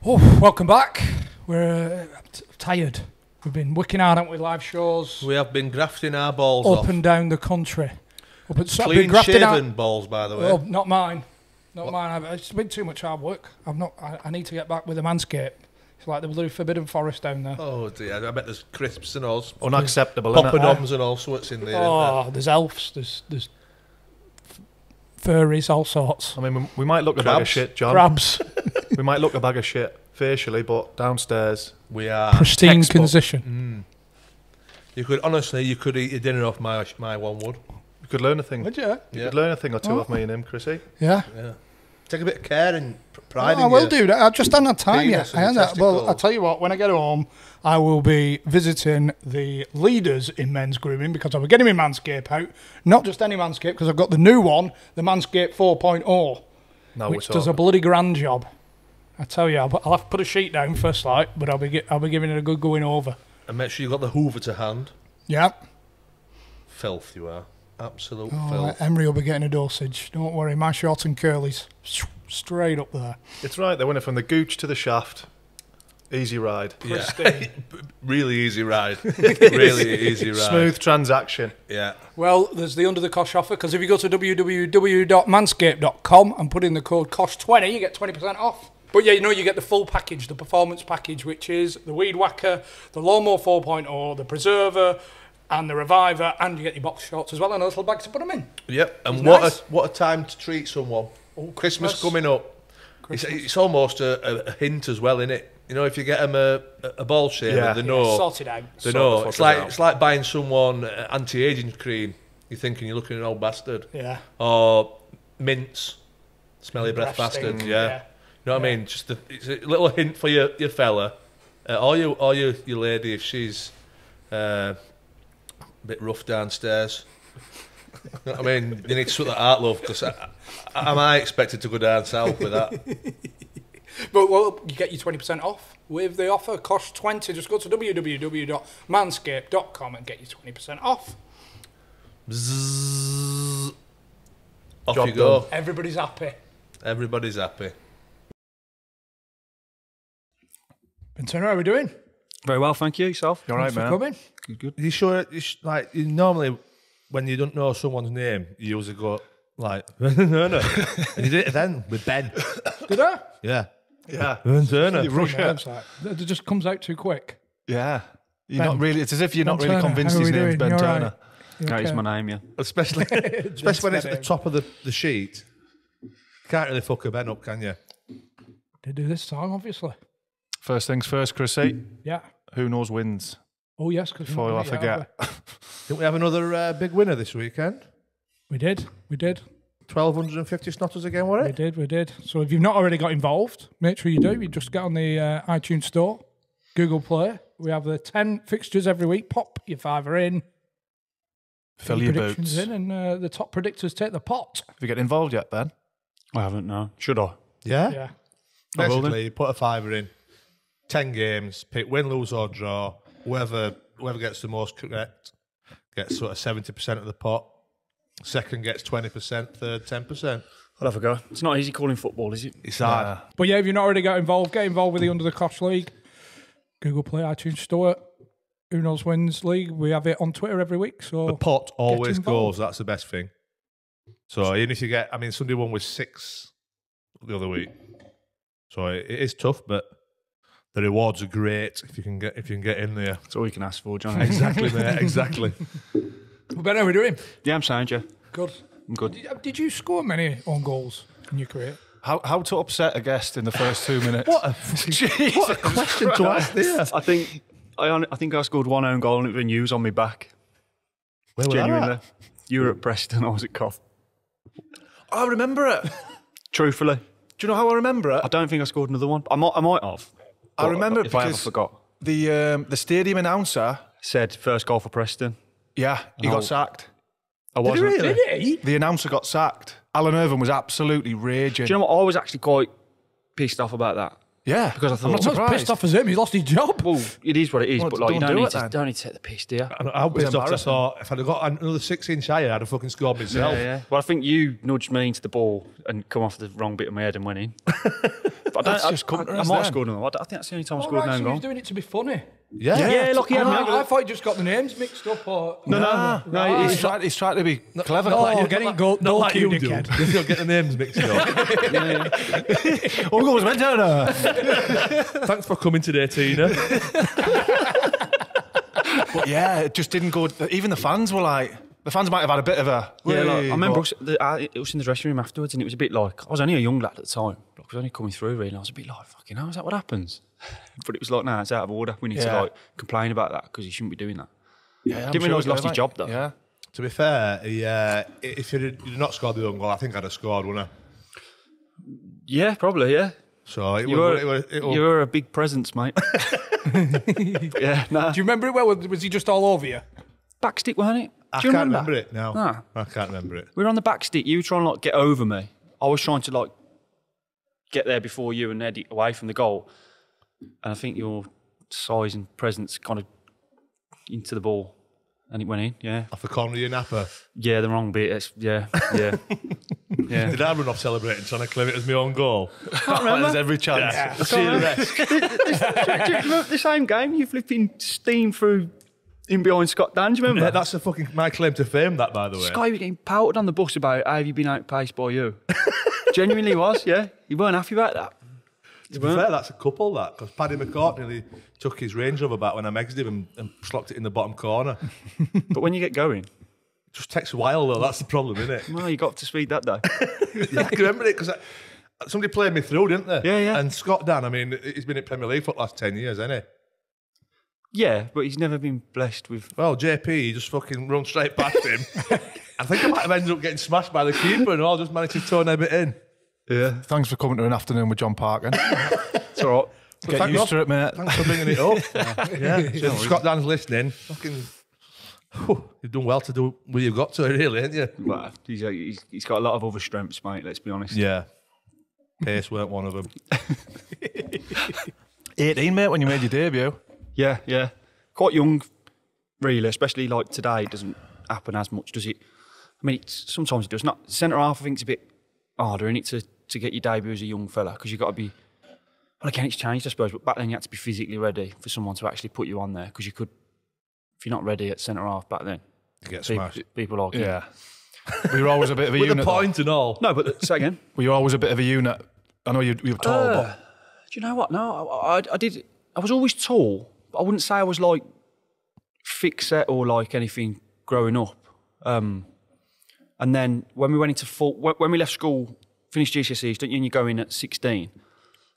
Oh, welcome back. We're tired. We've been working hard, haven't we? Live shows. We have been grafting our balls up off. and down the country. Clean shaven balls, by the way. Oh, not mine. Not mine. It's been too much hard work. I need to get back with the Manscaped. It's like the blue forbidden forest down there. Oh dear, I bet there's crisps and all. Unacceptable, Poppadoms and all sorts in there. Oh, there's elves, there's furries, all sorts. I mean, we might look a bag of shit, John. Crabs. We might look a bag of shit facially, but downstairs we are pristine textbook. condition. You could honestly, you could eat your dinner off my one wood. You could learn a thing. Would you? You could learn a thing or two off me and him, Chrissy. Yeah. Yeah. Take a bit of care and pride in I will your do that. I've just done that time penis yet. and Well, I'll testicles. tell you what, when I get home, I will be visiting the leaders in men's grooming because I'll be getting my Manscaped out. Not just any Manscaped, because I've got the new one, the Manscaped 4.0, which does a bloody grand job. I tell you, I'll have to put a sheet down first, but I'll be giving it a good going over. And make sure you got the Hoover to hand. Yeah. Filth you are. Absolute Oh, filth. Emery will be getting a dosage. Don't worry, my shorts and curlies, straight up there. It's right, they went from the gooch to the shaft. Easy ride. Yeah. Really easy ride. Really easy ride. Smooth transaction. Yeah. Well, there's the Undr The Cosh offer, because if you go to www.manscaped.com and put in the code COSH20, you get 20% off. But yeah, you get the full package, the performance package, which is the Weed Whacker, the Lawnmower 4.0, the Preserver, and the Reviver, and you get your box shorts as well, and a little bag to put them in. Yep. And It's what a time to treat someone. Oh, Christmas coming up. It's almost a hint as well, isn't it? If you get them a ball shaver, they know. Sort it out. They know. It's like buying someone anti-aging cream. You're thinking you're looking at an old bastard. Yeah. Or mints, smelly breath Breath bastard. stink, Yeah. You know what I mean? Just it's a little hint for your fella, or your lady if she's a bit rough downstairs. You know what I mean? You need to sort that out, love, because am I expected to go down south with that? But well, you get your 20% off with the offer, COSH20. Just go to www.manscaped.com and get your 20% off. Bzzz. Off Job you go. done. Everybody's happy. Everybody's happy. Vincent, how are we doing? Very well, thank you. Yourself? You all right, Thanks for man? coming. Good. You sure? You normally, when you don't know someone's name, you usually go like, no. And you did it then with Ben. Did I? Yeah. Yeah. Turner. You rush Yeah, it. it's like, it just comes out too quick. Yeah. You're Ben. not really. It's as if you're Ben not really Turner, convinced how are his we name's doing? Ben You all Turner. right? You That is okay? my name, yeah. Especially when it's at the name. top of the sheet. You can't really fuck a Ben up, can you? Did do this song, obviously. First things first, Chrissy. Yeah. Who knows wins? Oh, yes. Cause Before I forget. Didn't we have another big winner this weekend? We did. 1,250 snotters again, were it? We did. So if you've not already got involved, make sure you do. You just get on the iTunes Store, Google Play. We have the 10 fixtures every week. Pop your fiver in. Fill your your predictions boots. in, and the top predictors take the pot. Have you get involved yet, Ben? I haven't, no. Should I? Yeah. Yeah. I will then. Basically, you put a fiver in, 10 games, pick win, lose or draw. Whoever gets the most correct gets sort of 70% of the pot. Second gets 20%, third 10%. I'll have a go. It's not easy calling football, is it? It's hard. But yeah, if you've not already got involved, get involved with the Undr The Cosh League. Google Play, iTunes Store, Who Knows Wins League. We have it on Twitter every week. So The pot always involved. goes. That's the best thing. So even if you get, somebody won with 6 the other week. So it is tough, but the rewards are great if you can get in there. That's all you can ask for, John. Exactly, mate. Exactly. Ben, how are we doing? Yeah, I'm sound, yeah. Good. I'm good. Did you score many own goals in your career? How to upset a guest in the first 2 minutes? What a question to ask there. I think I scored one own goal and it was news on me back. Where was that Genuinely. at? You were at Preston, I was at Cov. I remember it. Truthfully. Do you know how I remember it? I don't think I scored another one. I might have. I But remember it if I ever because forgot. the stadium announcer, Said first goal for Preston. yeah, he Oh. got sacked. I wasn't. really? Did he? The announcer got sacked. Alan Irvine was absolutely raging. Do you know what? I was actually quite pissed off about that. Yeah, Because I thought, I'm not I'm not as surprised. pissed off as him. He's lost his job. well, it is what it is, Well, but like, you don't don't do need, it to, then. don't need to take the piss, do you? I was pissed off 'cause I thought if I'd have got another 6-inch higher, I'd have fucking scored myself. Yeah. Well, I think you nudged me into the ball and come off the wrong bit of my head and went in. But That's just Coventry, I isn't might have it? scored another one. I think that's the only time I All scored right, an so own he's goal. doing it to be funny. Yeah. Lucky I thought he just got the names mixed up. Or No, Right. he's trying to be clever. Oh, getting goal, Not like you you do. dickhead. You don't get the names mixed up. All goals meant to. Thanks for coming today, Tina. But yeah, it just didn't go. Even the fans were like, the fans might have had a bit of a. Yeah, like, I "Wee," remember but- it was in the dressing room afterwards, and it was a bit like I was only a young lad at the time. I was only coming through, really. And I was a bit like, "Fucking hell, is that what happens?" But it was like, "Nah, it's out of order. We need to Yeah. like complain about that because he shouldn't be doing that." Yeah, I'm Didn't realise sure he lost his job, though. Yeah. To be fair, if you'd not scored the own goal, I think I'd have scored, wouldn't I? Yeah, probably. Yeah, So it you were a big presence, mate. But yeah, nah. Do you remember it well? Was he just all over you? Backstick, weren't it? I Do you can't remember? remember it now. Nah. I can't remember it. We were on the backstick. You were trying to like get over me. I was trying to like get there before you and head it away from the goal. And I think your size and presence kind of into the ball, and it went in. Yeah, Off the corner of your napper. yeah, the wrong bit. Yeah. Did I run off celebrating, trying to claim it as my own goal? There's every chance. Yeah. See the rest. Do you remember the same game? You flipping steam through in behind Scott Dan. Do you remember? Yeah, that's my claim to fame, that, by the way. Sky was getting pouted on the bus about how have you been outpaced by you. Genuinely was, yeah. You weren't happy about that. To be fair, that's a couple, that, because Paddy McCourt nearly took his Range Rover back when I exited him and slocked it in the bottom corner. But when you get going, It just takes a while, though. That's the problem, isn't it? well, you got up to speed that day. Yeah, I can remember it, because somebody played me through, didn't they? Yeah. And Scott Dan, I mean, he's been in Premier League for the last 10 years, hasn't he? Yeah, but he's never been blessed with. Well, JP, he just fucking run straight past him. I think I might have ended up getting smashed by the keeper and all, just managed to turn a bit in. Yeah. Thanks for coming to an afternoon with John Parkin. It's all right. Get used to it, mate. Thanks for bringing it up. Yeah. So if Scott Dan's listening, fucking, you've done well to do where you've got to, really, ain't you? Well, he's got a lot of other strengths, mate, let's be honest. Yeah. Pace weren't one of them. 18, mate, when you made your debut. Yeah. Quite young, really, especially like today, it doesn't happen as much, does it? I mean, sometimes it does. Not centre half, I think it's a bit harder, isn't it, to get your debut as a young fella, because you've got to be. Well, again, it's changed, I suppose, but back then you had to be physically ready for someone to actually put you on there, because you could, if you're not ready at centre half back then, You get smashed. people like, Yeah. Were you always a bit of a With unit? a point and all. No, but say again. Were you always a bit of a unit? I know you were tall, but Do you know what? No, I did. I was always tall, but I wouldn't say I was like thick set or like anything growing up. And then when we went into when we left school, finished GCSEs, don't you? And you go in at 16.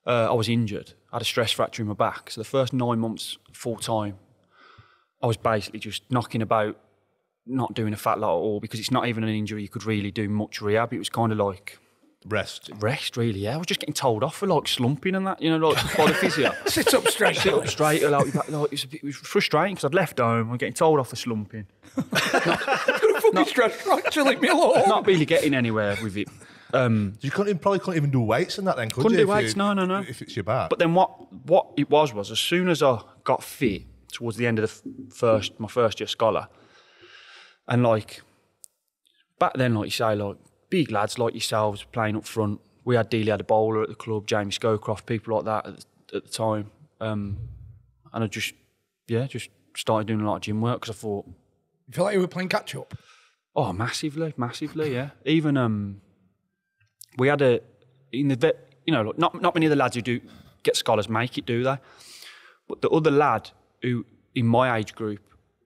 I was injured. I had a stress fracture in my back. So the first 9 months full time, I was basically just knocking about, not doing a fat lot at all, because it's not even an injury you could really do much rehab. It was kind of like Rest. really, yeah. I was just getting told off for like slumping and that, like by the physio. Sit up straight. Sit up straight, allow your back. Like, it was frustrating because I'd left home, I'm getting told off for slumping. Fucking stress fracture, leave me alone. Not really getting anywhere with it. You probably couldn't even do weights and that then, could Couldn't you? do weights, no. If it's your back. But then what it was as soon as I got fit towards the end of my first year scholar, and like back then, like you say, like big lads like yourselves playing up front. We had Dealey had a bowler at the club, Jamie Scowcroft, people like that at the time. And I just started doing a lot of gym work because I thought, You feel like you were playing catch up? oh, massively, yeah. Even we had like not many of the lads who do get scholars make it, do they? But the other lad who in my age group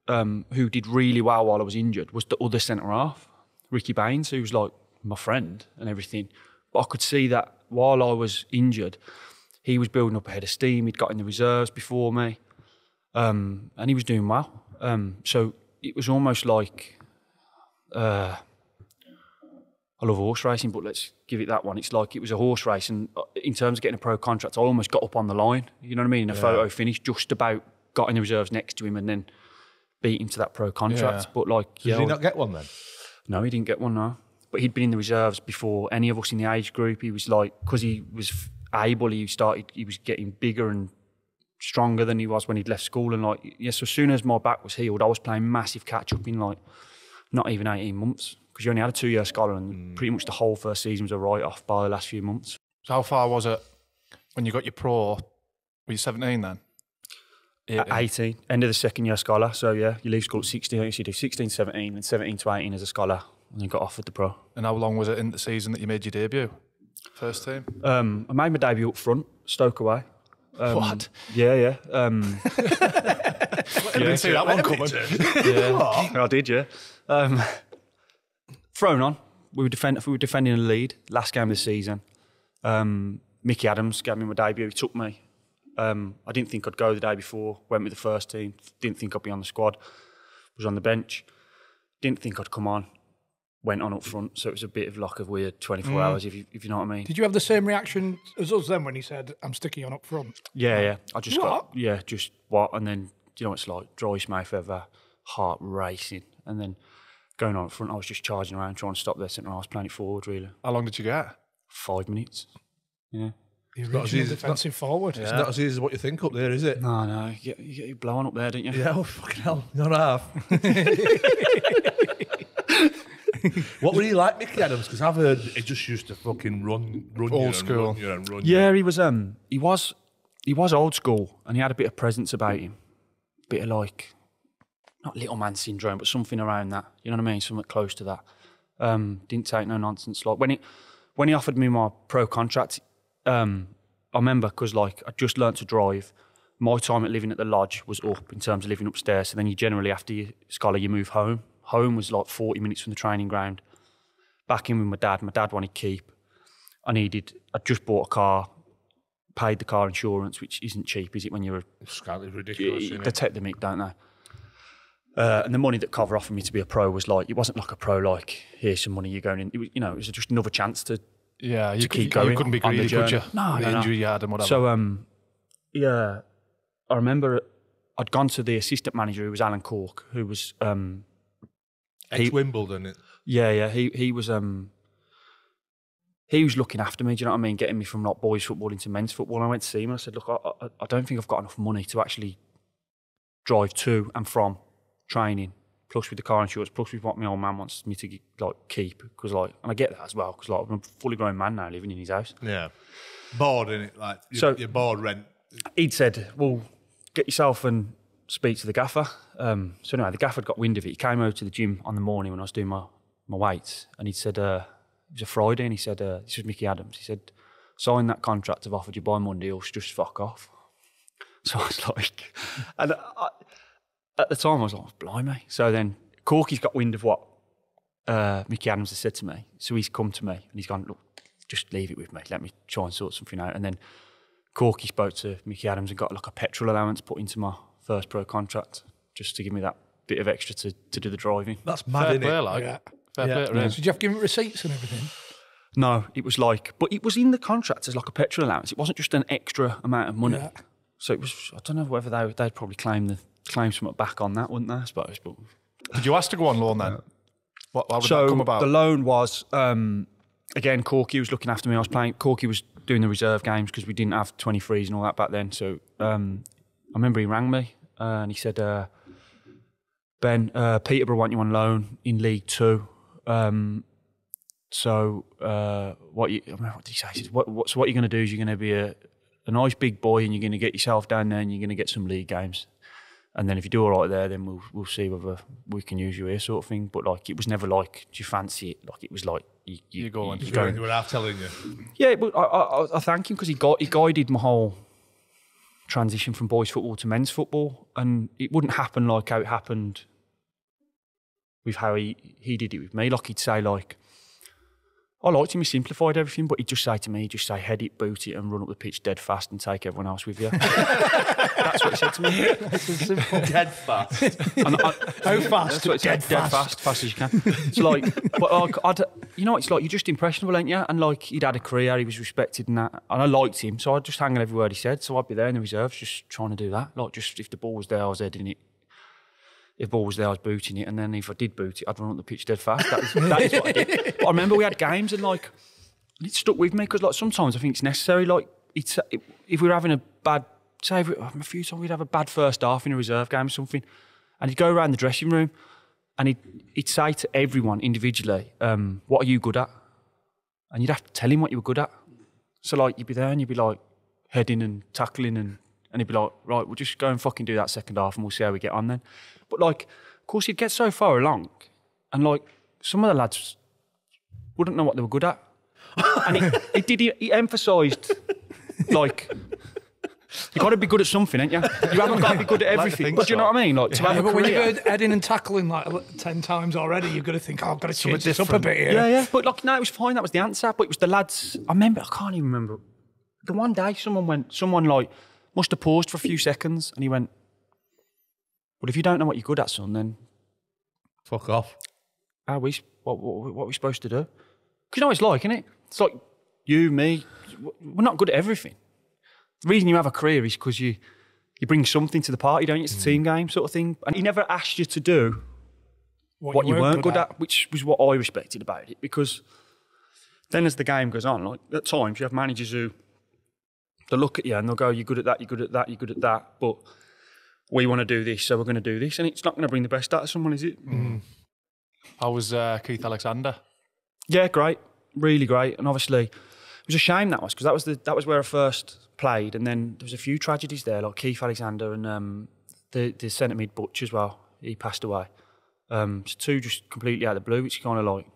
who did really well while I was injured was the other centre half, Ricky Baines, who was like my friend and everything. But I could see that while I was injured, he was building up a head of steam. He'd got in the reserves before me, and he was doing well. So it was almost like, I love horse racing, but let's give it that one. It's like it was a horse race, and in terms of getting a pro contract, I almost got up on the line. You know what I mean? In a photo finish, just about got in the reserves next to him, and then beat him to that pro contract. Yeah. But like, Did he not get one then? no, he didn't get one, no. But he'd been in the reserves before any of us in the age group. He was like, because he was able. He was getting bigger and stronger than he was when he'd left school. And like, yes, so as soon as my back was healed, I was playing massive catch up in like not even 18 months because you only had a 2-year scholar and pretty much the whole first season was a write-off by the last few months. So how far was it when you got your pro? Were you 17 then? 18, end of the second year scholar. So yeah, you leave school at 16, you do 16, 17 and 17 to 18 as a scholar and you got offered the pro. And how long was it into the season that you made your debut? First team? I made my debut up front, Stoke away. What? Yeah. I didn't see that one coming. Yeah, I did, yeah. Thrown on. We were defending a lead last game of the season. Mickey Adams gave me my debut. He took me. I didn't think I'd go the day before. Went with the first team. Didn't think I'd be on the squad. Was on the bench. Didn't think I'd come on. Went on up front. So it was a bit of like a weird 24 hours, if you know what I mean. Did you have the same reaction as us then when he said, I'm sticking on up front? Yeah. I just What? just what? And then, you know what it's like? Driest mouth ever. Heart racing. And then going on up front, I was just charging around, trying to stop their centre. I was playing it forward, really. How long did you get? 5 minutes. Yeah. The original defensive forward. It's not as easy as what you think up there, is it? No, you get your blown up there, don't you? Yeah, oh, fucking hell. Not half. What were he like, Mickey Adams? Because I've heard he just used to fucking run Old school. Run Yeah, he was old school and he had a bit of presence about him. Bit of like, not little man syndrome, but something around that. You know what I mean? Something close to that. Didn't take no nonsense. Like when he offered me my pro contract, I remember because like I just learnt to drive. My time at living at the lodge was up in terms of living upstairs. So then you generally, after your scholar, you move home. Home was like 40 minutes from the training ground. Back in with my dad. My dad wanted keep. I'd just bought a car, paid the car insurance, which isn't cheap, is it, when you're It's ridiculous. They take the mick, don't they? And the money that Cover offered me to be a pro was like, it wasn't like a pro, like, here's some money, you're going in. It was, it was just another chance to keep going. You couldn't be greedy, could you? No, the injury you had and whatever. So, I remember I'd gone to the assistant manager, who was Alan Cork, who was... Ex-Wimbledon. He was looking after me, do you know what I mean? Getting me from like boys football into men's football. And I went to see him and I said, look, I don't think I've got enough money to actually drive to and from training, plus with the car insurance, plus with what my old man wants me to like keep. Because like, and I get that as well, because like I'm a fully grown man now living in his house. Yeah. Bored, innit? Like, you're bored rent. He'd said, well, get yourself and speak to the gaffer. So anyway, the gaffer had got wind of it. He came over to the gym on the morning when I was doing my weights, and he said, it was a Friday, and he said, this was Mickey Adams. He said, sign that contract I've offered you by Monday or just fuck off. So I was like, and at the time I was like, blimey. So then Corky's got wind of what Mickey Adams has said to me. So he's come to me and he's gone, look, just leave it with me. Let me try and sort something out. And then Corky spoke to Mickey Adams and got like a petrol allowance put into my first pro contract just to give me that bit of extra to do the driving. That's mad, Fair innit? play, like. Yeah. Fair play, So really. did you have to give him receipts and everything? No, it was like, but it was in the contract as like a petrol allowance. It wasn't just an extra amount of money. Yeah. So it was, I don't know whether they'd probably claim something back on that, wouldn't they, I suppose. But Did you ask to go on loan then? How would that come about? The loan was, again, Corky was looking after me. Corky was doing the reserve games because we didn't have 23s and all that back then. So I remember he rang me and he said, Ben, Peterborough want you on loan in League Two. So what did he say? He said, what you're going to do is you're going to be a nice big boy and you're going to get yourself down there and you're going to get some league games. And then if you do all right there, then we'll see whether we can use you here, sort of thing. But like, it was never like, do you fancy it? Like, it was like, you're going. You were half telling you. Yeah, but I thank him because he guided my whole transition from boys football to men's football. And it wouldn't happen like how it happened with how he did it with me. Like, he'd say like, I liked him, he simplified everything, but he'd just say to me, head it, boot it, and run up the pitch dead fast and take everyone else with you. That's what he said to me. Dead fast. How fast? That's what he said, dead fast as you can. It's like, but like, it's like, you're just impressionable, ain't you? And like, he'd had a career, he was respected and that, and I liked him, so I'd just hang on every word he said, so I'd be there in the reserves just trying to do that. Like, just if the ball was there, I was heading it. If the ball was there, I was booting it, and then if I did boot it, I'd run up the pitch dead fast. That is what I did. But I remember we had games, and like, it stuck with me because like sometimes I think it's necessary. Like, if we were having a bad, say a few times we'd have a bad first half in a reserve game or something, and he'd go around the dressing room and he'd say to everyone individually, what are you good at? And you'd have to tell him what you were good at. So like you'd be there and you'd be like heading and tackling and he'd be like, right, we'll just go and fucking do that second half and we'll see how we get on then. But like, of course he'd get so far along and like some of the lads wouldn't know what they were good at. And he emphasised like, you got to be good at something, ain't you? You haven't got to be good at everything. But do you know what I mean? Like, to have a but when career. you've heard heading and tackling like 10 times already, you've got to think, oh, I've got to change this up a bit here. Yeah. But like, no, it was fine. That was the answer. But it was the lads. I can't even remember. The one day someone like must have paused for a few seconds, and he went, "Well, if you don't know what you're good at, son, then fuck off." What are we supposed to do? Because you know what it's like, isn't it? It's like you, me. We're not good at everything. The reason you have a career is because you bring something to the party, don't you? It's a team game sort of thing. And he never asked you to do what you weren't good at, which was what I respected about it. Because then as the game goes on, like at times you have managers who they'll look at you and they'll go, you're good at that, you're good at that, you're good at that, but we want to do this, so we're going to do this. And it's not going to bring the best out of someone, is it? Mm. How was Keith Alexander? Yeah, great. Really great. And obviously, it was a shame because that was where I first played, and then there was a few tragedies there, like Keith Alexander and the centre mid Butch as well. He passed away. So two just completely out of the blue, which is kind of like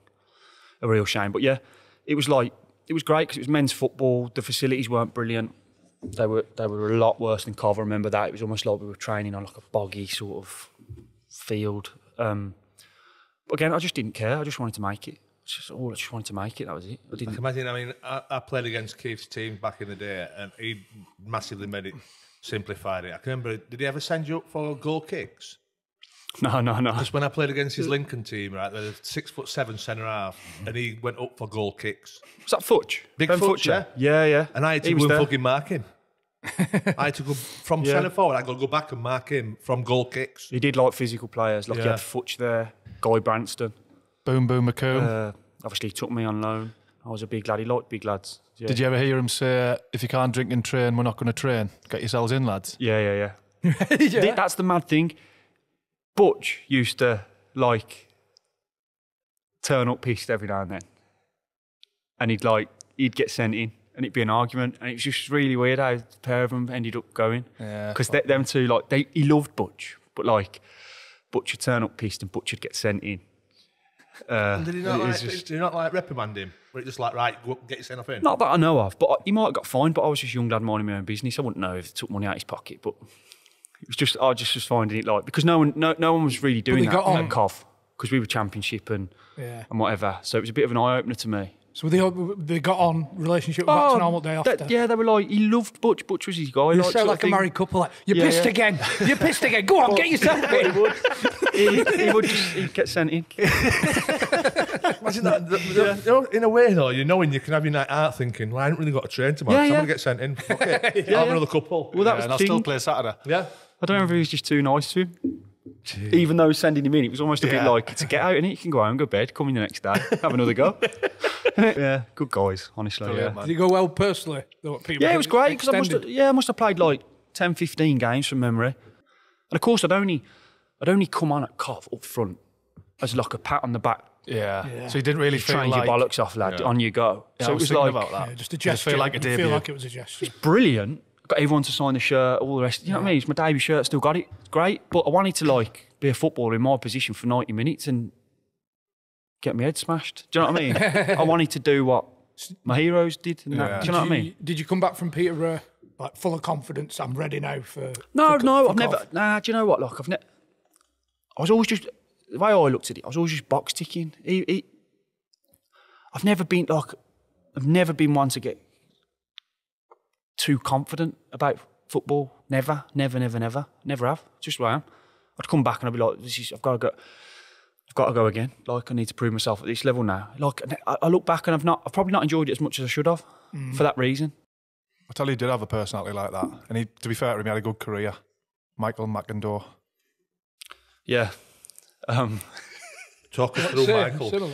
a real shame. But yeah, it was great because it was men's football. The facilities weren't brilliant. They were a lot worse than Cov. I remember that. It was almost like we were training on like a boggy sort of field. But again, I just didn't care. I just wanted to make it. I just wanted to make it, that was it. I didn't. I played against Keith's team back in the day and he massively made it, simplified it. I can remember, did he ever send you up for goal kicks? No. Because when I played against his Lincoln team, right, they're 6'7" centre half, and he went up for goal kicks. Was that Futch? Big Ben Futch, yeah. Yeah. And I had to go and fucking mark him. I had to go from centre forward, I got to go back and mark him from goal kicks. He did like physical players, like he had Futch there, Guy Branston. Boom McComb. Obviously, he took me on loan. I was a big lad. He liked big lads. Yeah. Did you ever hear him say, if you can't drink and train, we're not going to train? Get yourselves in, lads. Yeah. That's the mad thing. Butch used to, like, turn up pissed every now and then. And he'd get sent in and it'd be an argument. And it was just really weird how the pair of them ended up going. Yeah. Because them two, like, he loved Butch. But, like, Butch would turn up pissed and Butch would get sent in. Did he not reprimand him? Were it just like, right, go up, get yourself in? Not that I know of, but he might have got fined, but I was just a young lad minding my own business. I wouldn't know if he took money out of his pocket, but it was just, I just was finding it like, because no one was really doing that at Cov, because we were championship and whatever. So it was a bit of an eye-opener to me. So they got on, relationship back to normal day after? They were like, he loved Butch. Butch was his guy. You sound like a married couple. Like, you pissed again. You pissed again. Go on, get yourself in. He'd get sent in. Imagine that. You know, in a way, though, you can have your night out thinking, well, I haven't really got to train tomorrow. I'm going to get sent in. Fuck it. I'll have another couple. Well, that was and I'll still play Saturday. Yeah. I don't know if he was just too nice to him. Jeez. Even though sending him in, it was almost a bit like, it's a get out, innit? You can go home, go to bed, come in the next day, have another go. Yeah, good guys, honestly. Did it go well personally? Yeah, it was great, because I must have played like 10, 15 games from memory. And of course, I'd only come on at Cov up front as like a pat on the back. Yeah. So you didn't really feel train like... your bollocks off, lad, on you go. Yeah, so it was like... about that. Just a gesture. Feel like a debut. Feel like it was a gesture. It's brilliant. Got everyone to sign the shirt, all the rest. You know what I mean? It's my debut shirt, still got it. It's great. But I wanted to like be a footballer in my position for 90 minutes and get my head smashed. Do you know what I mean? I wanted to do what my heroes did. And that, do you know what I mean? Did you come back from Peterborough like full of confidence? I'm ready now for... No, I've never... Nah, do you know what? Like, I was always just... The way I looked at it, I was always just box ticking. I've never been one to get too confident about football. Never have. Just who I am. I'd come back and I'd be like, I've got to go again. Like, I need to prove myself at this level now. Like, I look back and I've probably not enjoyed it as much as I should have for that reason. I tell you, he did have a personality like that. And to be fair to him, he had a good career. Michael McIndoe. Yeah. Talk us through Michael.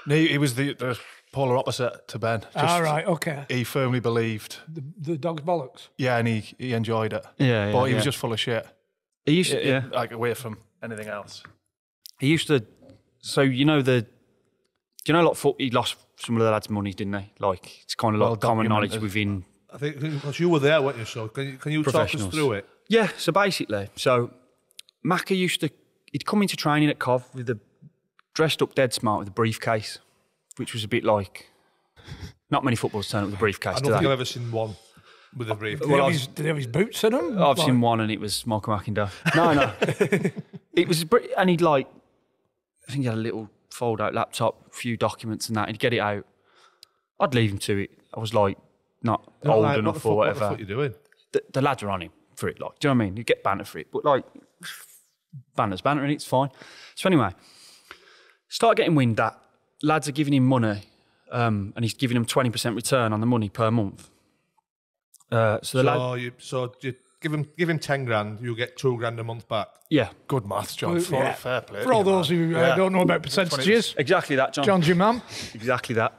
He was the polar opposite to Ben. All right, okay. He firmly believed. The dog's bollocks. Yeah, and he enjoyed it. Yeah, But he was just full of shit. He used to, Like away from anything else. He used to. So you know like he lost some of the lads' money, didn't they? Like it's kind of like common knowledge documented. within. I think because you were there, weren't you? So can you talk us Professionals. through it? Yeah. So basically, Malky he'd come into training at Cov dressed up dead smart with a briefcase, which was a bit like not many footballers turn up with a briefcase. I don't think I've ever seen one with a brief. Did he have his boots in him? I've seen one, and it was Michael McIndoe. No. It was, and he'd I think he had a little fold-out laptop, a few documents and that. He'd get it out. I'd leave him to it. I was like, not old enough or whatever. What the fuck are you doing? The lads are on him for it. Like, do you know what I mean? You get banter for it, but like, banter's banter, and it's fine. So anyway, start getting wind that lads are giving him money, and he's giving them 20% return on the money per month. You give him 10 grand, you get 2 grand a month back. Yeah, Good maths, John. Yeah. Fair play. For all those who don't know about percentages, exactly that, John. John's your man. Exactly that.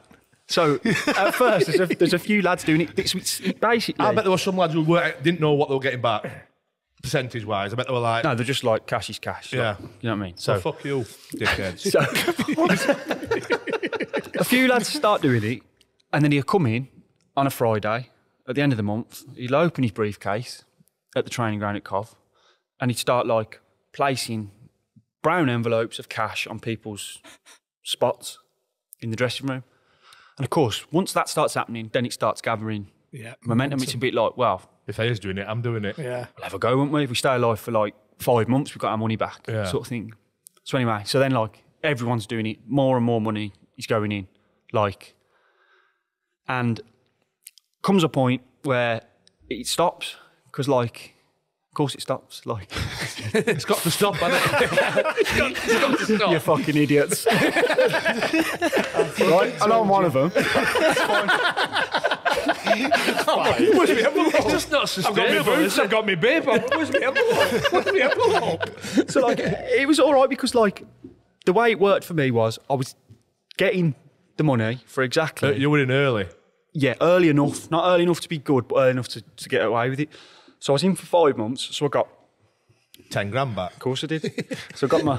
So at first, there's a few lads doing it. It's basically, I bet there were some lads who didn't know what they were getting back, percentage-wise. I bet they were like, no, they're just like cash is cash. Yeah. Like, you know what I mean? so fuck you, dickheads. So a few lads start doing it, and then he'll come in on a Friday at the end of the month. He'll open his briefcase at the training ground at Cov, and he'd start like placing brown envelopes of cash on people's spots in the dressing room. And of course, once that starts happening, then it starts gathering momentum. It's a bit like, well, If he's doing it, I'm doing it. Yeah. we'll have a go, won't we? If we stay alive for like 5 months, we've got our money back, sort of thing. So anyway, so then like everyone's doing it, more and more money is going in, like, and comes a point where it stops because like, of course it stops, like. It's got to stop, hasn't it? It's got to stop. You fucking idiots. Right, and I'm one of them. Where's my envelope? It's just not I've got my sustainable, boots, is I've it? got my bib. Where's my envelope? Where's my envelope? So like, it was all right because like, the way it worked for me was I was getting the money for exactly. You were in early. Yeah, early enough. Not early enough to be good, but early enough to get away with it. So I was in for 5 months, so I got, 10 grand back. of course I did. So I got my,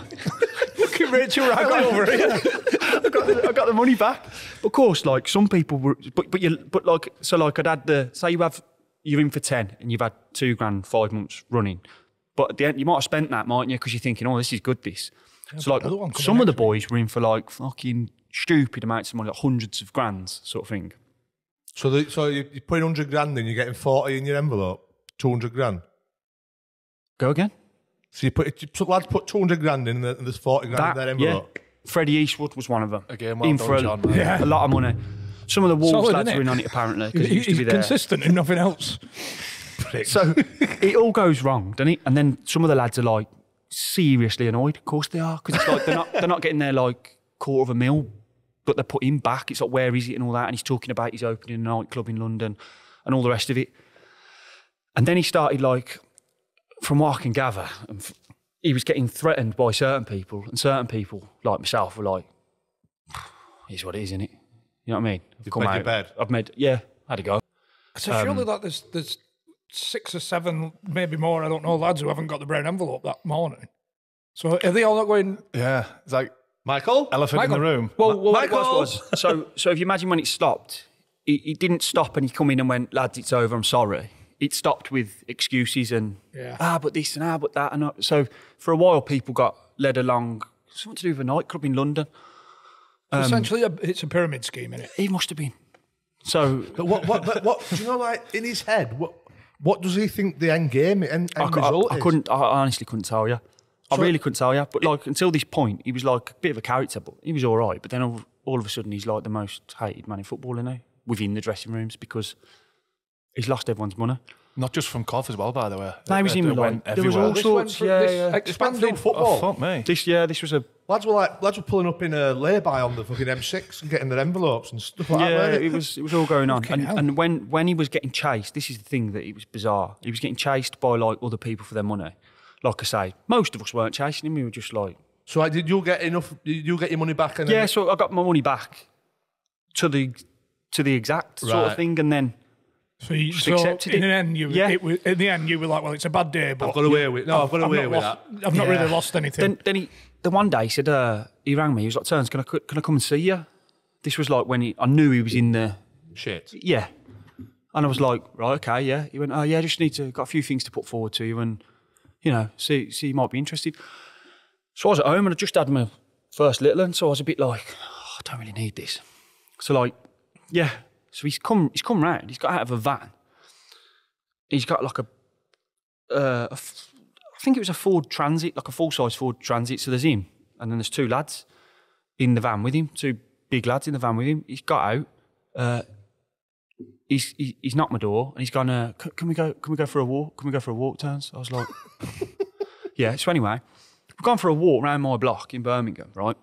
Look at Rachel Riley over here. I got the money back. But of course, like some people were, but like, so like I'd had say you're in for 10 and you've had 2 grand 5 months running. But at the end, you might have spent that, mightn't you? Because you're thinking, oh, this is good, this. Yeah, so like, some of the boys were in for like fucking stupid amounts of money, like hundreds of grands sort of thing. So you put 100 grand in, you're getting 40 in your envelope, 200 grand. Go again? So lads put 200 grand in and there's 40 grand in their envelope. Yeah. Freddie Eastwood was one of them. Again, well in done, for John. a lot of money. Some of the Wolves Solid, lads innit? were in on it apparently. 'Cause it used to He's be there. consistent and nothing else. So it all goes wrong, doesn't it? And then some of the lads are like seriously annoyed. Of course they are, because it's like they're not getting their like £250,000, but they're putting back. It's like, where is it and all that? And he's talking about he's opening a nightclub in London and all the rest of it. And then he started like, from what I can gather, he was getting threatened by certain people, and certain people like myself were like, "Here's what it is, innit?" You know what I mean? You've made your bed. I had a go. So surely like there's 6 or 7, maybe more, I don't know, lads who haven't got the brown envelope that morning. So are they all not going, Yeah, it's like Michael? elephant in the room. Well, what it Michael! was. So if you imagine when it stopped, it didn't stop and he come in and went, "Lads, it's over, I'm sorry." It stopped with excuses and, but this and but that. And so for a while, people got led along, something to do with a nightclub in London. essentially it's a pyramid scheme, innit? He must have been. So But what do you know, like, in his head, what does he think the end game, end result is? I honestly couldn't tell you. I really couldn't tell you. But like, until this point, he was like a bit of a character, but he was all right. But then all of a sudden, he's like the most hated man in football, isn't he? Within the dressing rooms, because he's lost everyone's money. Not just from Cov as well, by the way. No, he was in went like, there was all everywhere. sorts. Yeah. Expanding football. Oh, fuck me. This was a Lads were pulling up in a lay-by on the fucking M6 and getting their envelopes and stuff like that. weren't it was all going on. Fucking hell. And when he was getting chased, this is the thing that it was bizarre. He was getting chased by like other people for their money. Like I say, most of us weren't chasing him. We were just like, So did you get enough? Did you get your money back? And yeah. So I got my money back, to the exact sort of thing, and then So, just accepted in it. the end, in the end, you were like, well, it's a bad day, but I've got away with I've got away with that. I've not really lost anything. Then the one day he said, he rang me. He was like, "Terns, can I come and see you?" This was like when I knew he was in the Shit. yeah, and I was like, "Right, okay, yeah." He went, "Oh yeah, just got a few things to put forward to you, and see you might be interested." So I was at home and I just had my first little one, so I was a bit like, oh, I don't really need this. So like, yeah. So he's come round. He's got out of a van. He's got like I think it was a Ford Transit, like a full-size Ford Transit. So there's him, and then there's two lads in the van with him, two big lads in the van with him. He's got out. He's knocked my door, and he's gone, can we go for a walk? Can we go for a walk, Terns? I was like, yeah. So anyway, we've gone for a walk around my block in Birmingham, right?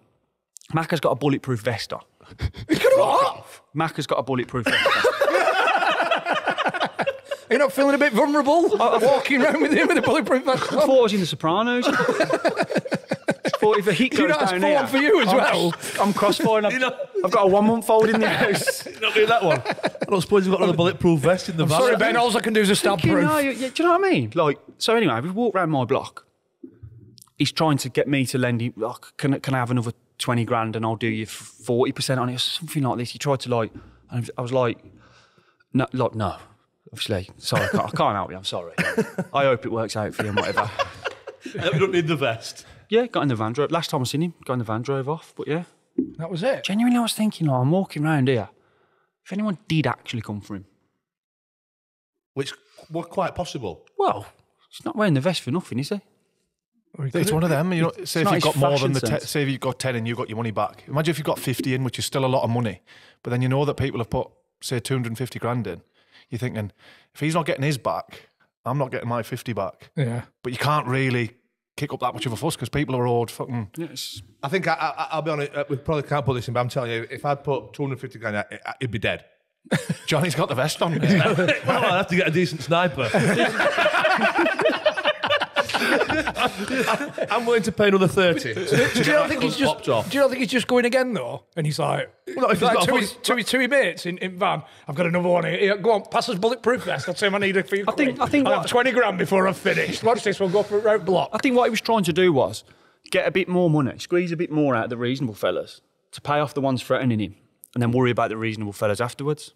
Macca's got a bulletproof vest on. Macca's got a bulletproof vest on. Are you not feeling a bit vulnerable? Walking around with him with a bulletproof vest I thought I was in The Sopranos. Thought if a hit goes down here, for you as well. I'm crossfire. And I've got a 1 month old in the house. Not doing that one. I don't suppose you've got another bulletproof vest in the van. Sorry, Ben, all I can do is a stab proof. Do you know what I mean? Like, so anyway, we walked around my block. He's trying to get me to lend him, like, can I have another 20 grand and I'll do you 40% on it or something like this. He tried to like, and I was like, no, obviously, sorry, I can't help you, I'm sorry. I hope it works out for you and whatever. We don't need the vest. Yeah, got in the van, drove. Last time I seen him, got in the van, drove off, but yeah. That was it. Genuinely, I was thinking, like, I'm walking around here. If anyone did actually come for him. Which were quite possible. Well, he's not wearing the vest for nothing, is he? It's one of them. You know, say if not you've got his more than fashion sense. say if you've got 10 and you got your money back. Imagine if you've got 50 in, which is still a lot of money, but then you know that people have put, say, 250 grand in. You're thinking, if he's not getting his back, I'm not getting my 50 back. Yeah. But you can't really kick up that much of a fuss because people are owed fucking... Yes. I think I'll be honest, we probably can't put this in, but I'm telling you, if I'd put 250 grand, it'd be dead. Johnny's got the vest on. Well, I'd have to get a decent sniper. I'm willing to pay another 30. Do you not think he's just going again though? And he's like, Well, if he's got to his mates in van, I've got another one here. Go on, pass us bulletproof vest. I'll tell him I need it for you. I think I'll have 20 grand before I've finished. Watch this, we'll go for it round block. I think what he was trying to do was get a bit more money, squeeze a bit more out of the reasonable fellas to pay off the ones threatening him, and then worry about the reasonable fellas afterwards.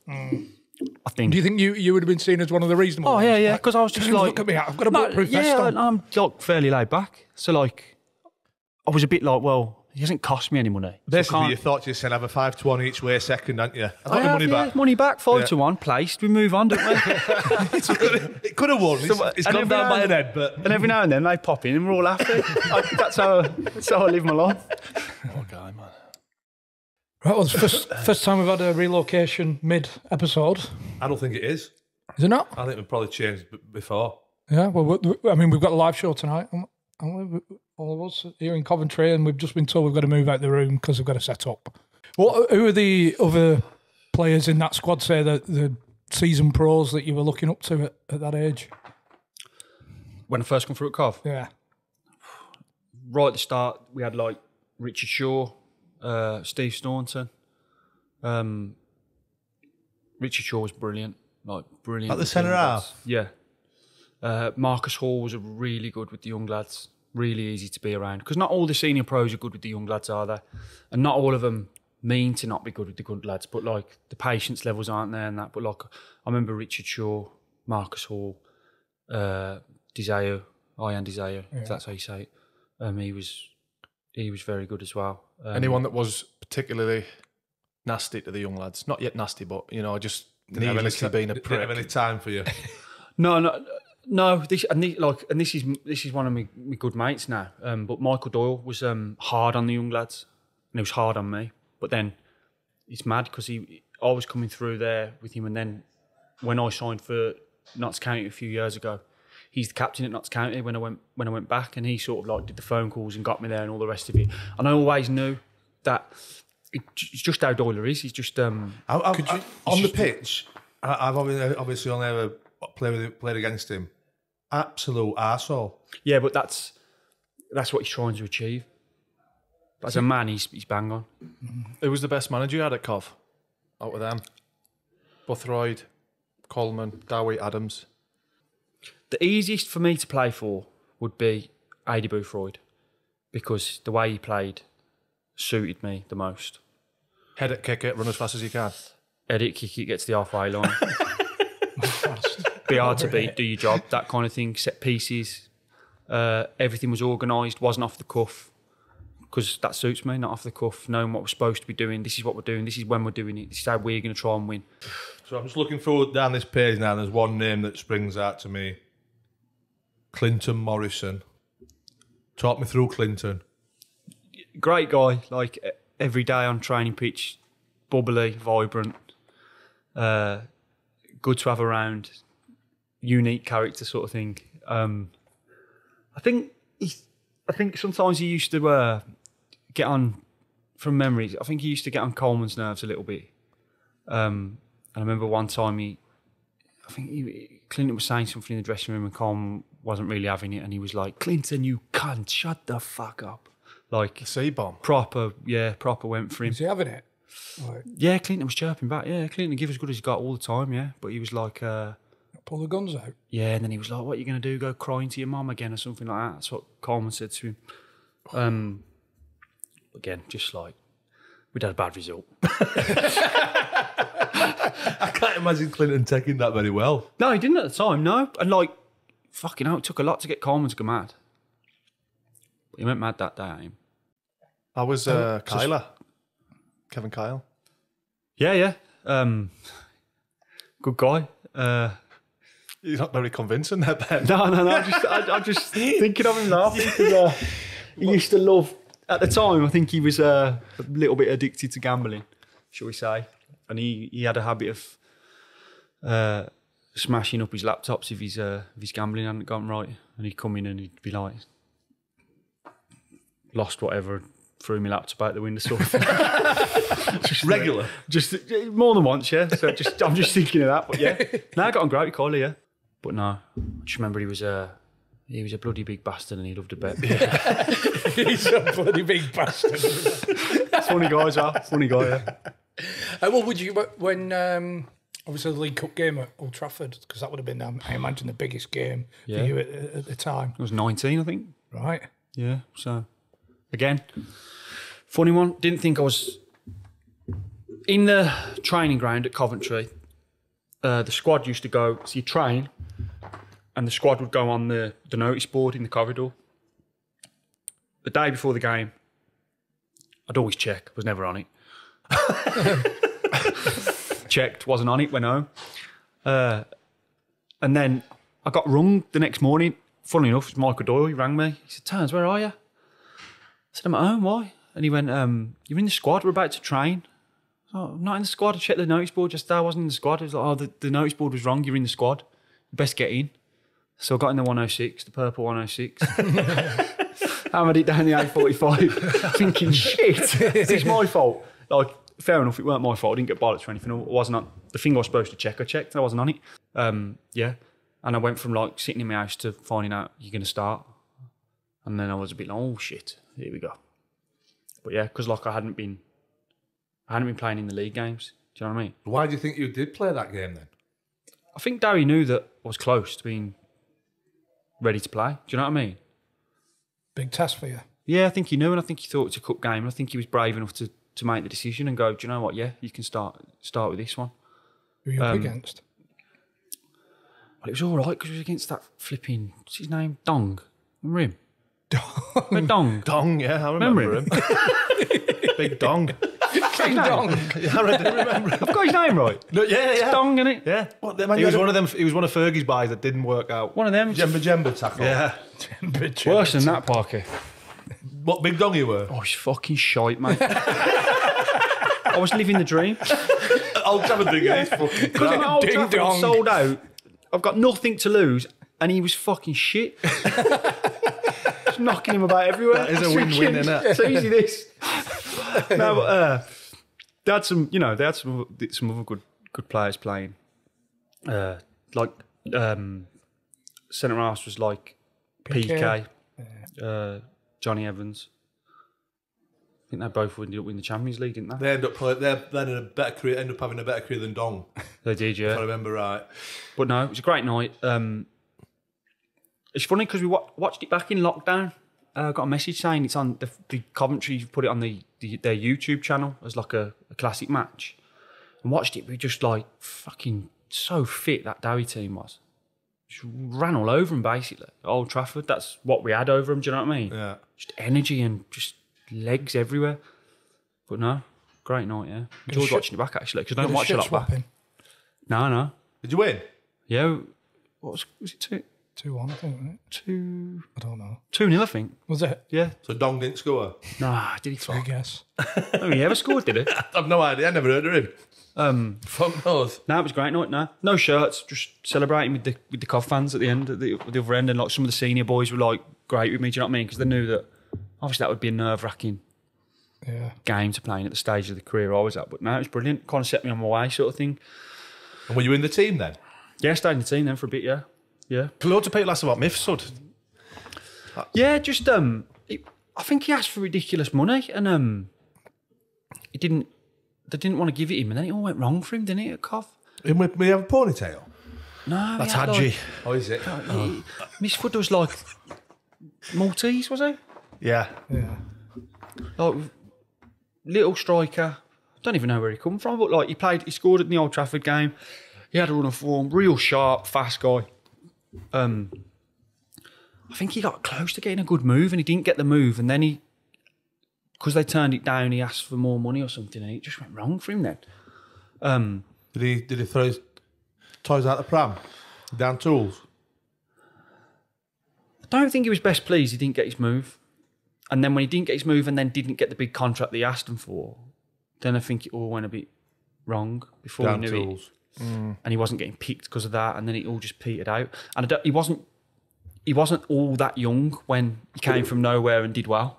I think. Do you think you would have been seen as one of the reasonable ones? Yeah, because I was just like... Look at me, I've got a bulletproof vest on. I'm like fairly laid back. So like, I was a bit like, well, he hasn't cost me any money. Basically, you thought you said have a 5-1 each way second, hadn't you? I got your money back. Money back, 5-1, placed. We move on, don't we? It could have won. It's gone down by an head, but... And every now and then they pop in and we're all happy. That's how I live my life. Oh, guy, man. Right, well, it's first time we've had a relocation mid-episode. I don't think it is. Is it not? I think we've probably changed before. Yeah, well, we've got a live show tonight, haven't we? All of us here in Coventry, and we've just been told we've got to move out the room because we've got to set up. Who are the other players in that squad, say, the seasoned pros that you were looking up to at that age? When I first come through at Cov? Yeah. Right at the start, we had like Richard Shaw, Steve Staunton. Richard Shaw was brilliant. Like, brilliant. At the centre half? Yeah. Marcus Hall was really good with the young lads. Really easy to be around. Because not all the senior pros are good with the young lads, are they? And not all of them mean to not be good with the good lads. But like, the patience levels aren't there and that. But like, I remember Richard Shaw, Marcus Hall, Desire, Ian Desire, if that's how you say it. He was very good as well. Anyone that was particularly nasty to the young lads? Not yet nasty, but, you know, just needlessly being a prick. Didn't have any time for you. No. This is one of my good mates now. But Michael Doyle was hard on the young lads, and he was hard on me. But then it's mad because I was coming through there with him, and then when I signed for Notts County a few years ago, he's the captain at Notts County when I went back, and he sort of like did the phone calls and got me there and all the rest of it. And I always knew that it's just how Doyle is. He's just on the pitch. I've obviously only ever played against him. Absolute arsehole. Yeah, but that's what he's trying to achieve. But as a man, he's bang on. Who was the best manager you had at Cov? out of them. Boothroyd, Coleman, Dowie, Adams. The easiest for me to play for would be Adi Boothroyd because the way he played suited me the most. Head it, kick it, run as fast as you can. Head it, kick it, get to the halfway line. Be hard to beat, do your job, that kind of thing. Set pieces. Everything was organised, wasn't off the cuff. Because that suits me, not off the cuff. Knowing what we're supposed to be doing. This is what we're doing. This is when we're doing it. This is how we're going to try and win. So I'm just looking forward down this page now. And there's one name that springs out to me. Clinton Morrison. Talk me through Clinton. Great guy. Like every day on training pitch, bubbly, vibrant, good to have around, unique character sort of thing. I think sometimes he used to get on, from memories, I think he used to get on Coleman's nerves a little bit. And I remember one time Clinton was saying something in the dressing room and Coleman wasn't really having it, and he was like, "Clinton, you cunt, shut the fuck up." Like The C-bomb. proper went for him. Is he having it? Like, Yeah, Clinton was chirping back. Yeah, Clinton give as good as he got all the time, yeah. But he was like, pull the guns out. yeah, and then he was like, "What are you going to do, go crying to your mum again or something like that?" That's what Coleman said to him. Again, just like, we'd had a bad result. I can't imagine Clinton taking that very well. No, he didn't at the time, no. And like, fucking hell, it took a lot to get Coleman to go mad. But he went mad that day at him. I was Kyler. Kevin Kyle. Yeah. Good guy. You're not very convincing there, Ben. No. I'm just thinking of him laughing because he used to love. At the time, I think he was a little bit addicted to gambling, shall we say? And he had a habit of smashing up his laptops if his gambling hadn't gone right, and he'd come in and he'd be like, lost whatever, threw my laptop out the window, sort of thing. Just regular. Just more than once, yeah. So I'm just thinking of that, but yeah. No, I got on great with Coley, yeah. But no, I just remember he was a bloody big bastard and he loved a bet. Yeah. He's a bloody big bastard. Funny guys are. Funny guy, yeah. Well, would you, when obviously the League Cup game at Old Trafford, because that would have been, I imagine, the biggest game for you at the time. I was 19, I think. Right. Yeah, so again, funny one. Didn't think I was in the training ground at Coventry. The squad used to go, so you train, and the squad would go on the notice board in the corridor. The day before the game, I'd always check, was never on it. Checked, wasn't on it, went home. And then I got rung the next morning. Funnily enough, it was Michael Doyle, he rang me. He said, "Terns, where are you?" I said, "I'm at home, why?" And he went, "You're in the squad, we're about to train." "Oh, I'm not in the squad, I checked the notice board just there, I wasn't in the squad." He was like, "Oh, the notice board was wrong, you're in the squad. You best get in." So I got in the 106, the purple 106. Hammered it down the A45, thinking, shit, it's my fault. Like, fair enough, it weren't my fault, I didn't get bollocks or anything. It wasn't on, the thing I was supposed to check, I checked, I wasn't on it. Yeah. And I went from like sitting in my house to finding out you're going to start. And then I was a bit like, oh shit, here we go. But yeah, because like I hadn't been playing in the league games. Do you know what I mean? Why do you think you did play that game then? I think Darry knew that I was close to being ready to play. Do you know what I mean? Big test for you. Yeah, I think he knew, and I think he thought it's a cup game. And I think he was brave enough to make the decision and go, "Do you know what? Yeah, you can start with this one." Who are you up against? Well, it was all right because it was against that flipping, what's his name? Dong. Remember him? Dong. Dong, yeah, I remember him. Big Dong. King Dong. Yeah, I do remember him. I've got his name right. No, yeah. It's Dong, isn't it? Yeah. What, He was one of them. He was one of Fergie's buys that didn't work out. One of them. Jemba tackle. Yeah. Worse than that, Parker. What big dong you were? Oh, he's fucking shite, mate. I was living the dream. I'll have a dig at his fucking Because I'm crap. at Old Ding Trafford, I'm dong. sold out. I've got nothing to lose, and he was fucking shit. Just knocking him about everywhere. That is a win-win, innit? It's easy, this. No, but they had some, they had some other good players playing. Like centre half was like PK, Johnny Evans. think they both ended up winning the Champions League, didn't they? They end up playing. They're in a better career. End up having a better career than Dong. They did, yeah. If I remember right. But no, it was a great night. It's funny because we watched it back in lockdown. I got a message saying it's on the Coventry put it on their YouTube channel as like a classic match, and watched it. We were just like fucking so fit that Dowie team was. Just ran all over them basically. At Old Trafford, that's what we had over them. Do you know what I mean? Yeah. Just energy and just legs everywhere. But no, great night. Yeah, enjoyed watching it back actually because I don't watch a lot back. No. Did you win? Yeah. What was it? 2-1, I think, wasn't it? 2. I don't know. 2-0, I think. Was it? Yeah. So Dong didn't score? Nah, did he? I guess. Oh, he ever scored, did he? I've no idea. I never heard of him. Fuck knows. No, it was a great night. No shirts, just celebrating with the Cov fans at the end, at the other end, and like some of the senior boys were like great with me. Do you know what I mean? Because they knew that obviously that would be a nerve-wracking game to play in at the stage of the career I was at. But no, it was brilliant. Kind of set me on my way, sort of thing. And were you in the team then? Yeah, stayed in the team then for a bit. Yeah. Loads of people asked about Mifsud. Yeah, just I think he asked for ridiculous money, and he didn't. They didn't want to give it him, and then it all went wrong for him, didn't it? At Cov. Him with me have a ponytail? No, That's he had, Hadji. like, Oh, is it? Miss Foot was like Maltese, was he? Yeah. Like little striker. Don't even know where he come from, but like he scored at the Old Trafford game. He had a run of form, real sharp, fast guy. I think he got close to getting a good move and he didn't get the move, and then because they turned it down, he asked for more money or something, and it just went wrong for him then. Did he throw his toys out the pram? Down tools? I don't think he was best pleased he didn't get his move. And then when he didn't get his move and then didn't get the big contract they asked him for, then I think it all went a bit wrong before Down we knew tools. it. And he wasn't getting picked because of that, and then it all just petered out. And he wasn't all that young when he came from nowhere and did well.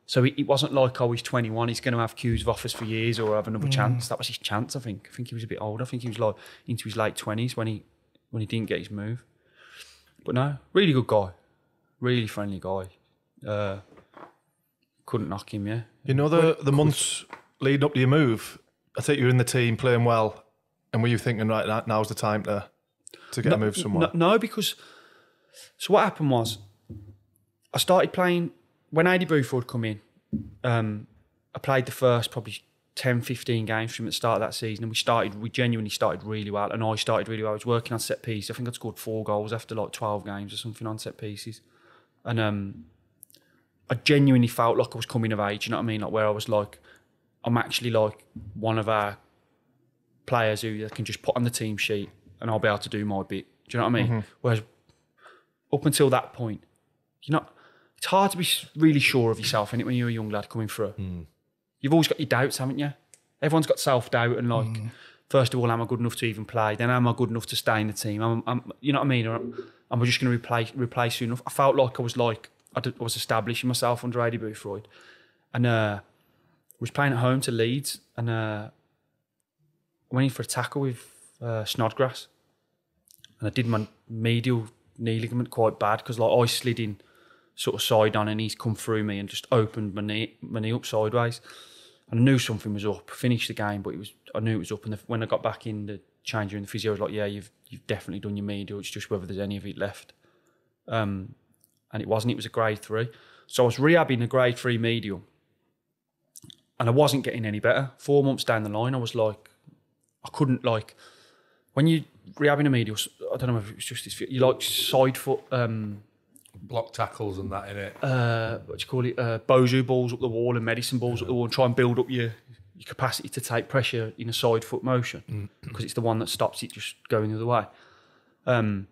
So it wasn't like, oh, he's 21, he's going to have queues of offers for years or have another chance. That was his chance, I think. I think he was a bit older. I think he was like into his late 20s when he didn't get his move. But no, really good guy. Really friendly guy. Couldn't knock him, yeah. You know the months leading up to your move, I think you were in the team playing well, and were you thinking, right, now's the time to get a move somewhere? No, because... So what happened was, I started playing... When Adi Buford come in, I played the first probably 10, 15 games from at the start of that season, and we genuinely started really well, and I started really well. I was working on set pieces. I think I'd scored 4 goals after like 12 games or something on set pieces. And I genuinely felt like I was coming of age, you know what I mean? Like where I was like, I'm actually like one of our players who can just put on the team sheet and I'll be able to do my bit. Do you know what I mean? Mm-hmm. Whereas up until that point, it's hard to be really sure of yourself, innit, when you're a young lad coming through. You've always got your doubts, haven't you? Everyone's got self-doubt and like, first of all, am I good enough to even play? Then am I good enough to stay in the team? You know what I mean? Or am I just going to replace soon enough? I felt like I was establishing myself under Adi Buford. And I was playing at home to Leeds, and I went in for a tackle with Snodgrass, and I did my medial knee ligament quite bad because like I slid in sort of side on, and he's come through me and just opened my knee up sideways. And I knew something was up. Finished the game, but I knew it was up. And when I got back in the change room, the physio was like, "Yeah, you've definitely done your medial. It's just whether there's any of it left." And it wasn't. It was a grade 3. So I was rehabbing a grade 3 medial, and I wasn't getting any better. 4 months down the line, I was like, I couldn't like when you rehabbing a medial. I don't know if it was just this. You like side foot. Block tackles and that in it. What do you call it? Bozu balls up the wall and medicine balls up the wall, and try and build up your capacity to take pressure in a side foot motion because it's the one that stops it just going the other way. And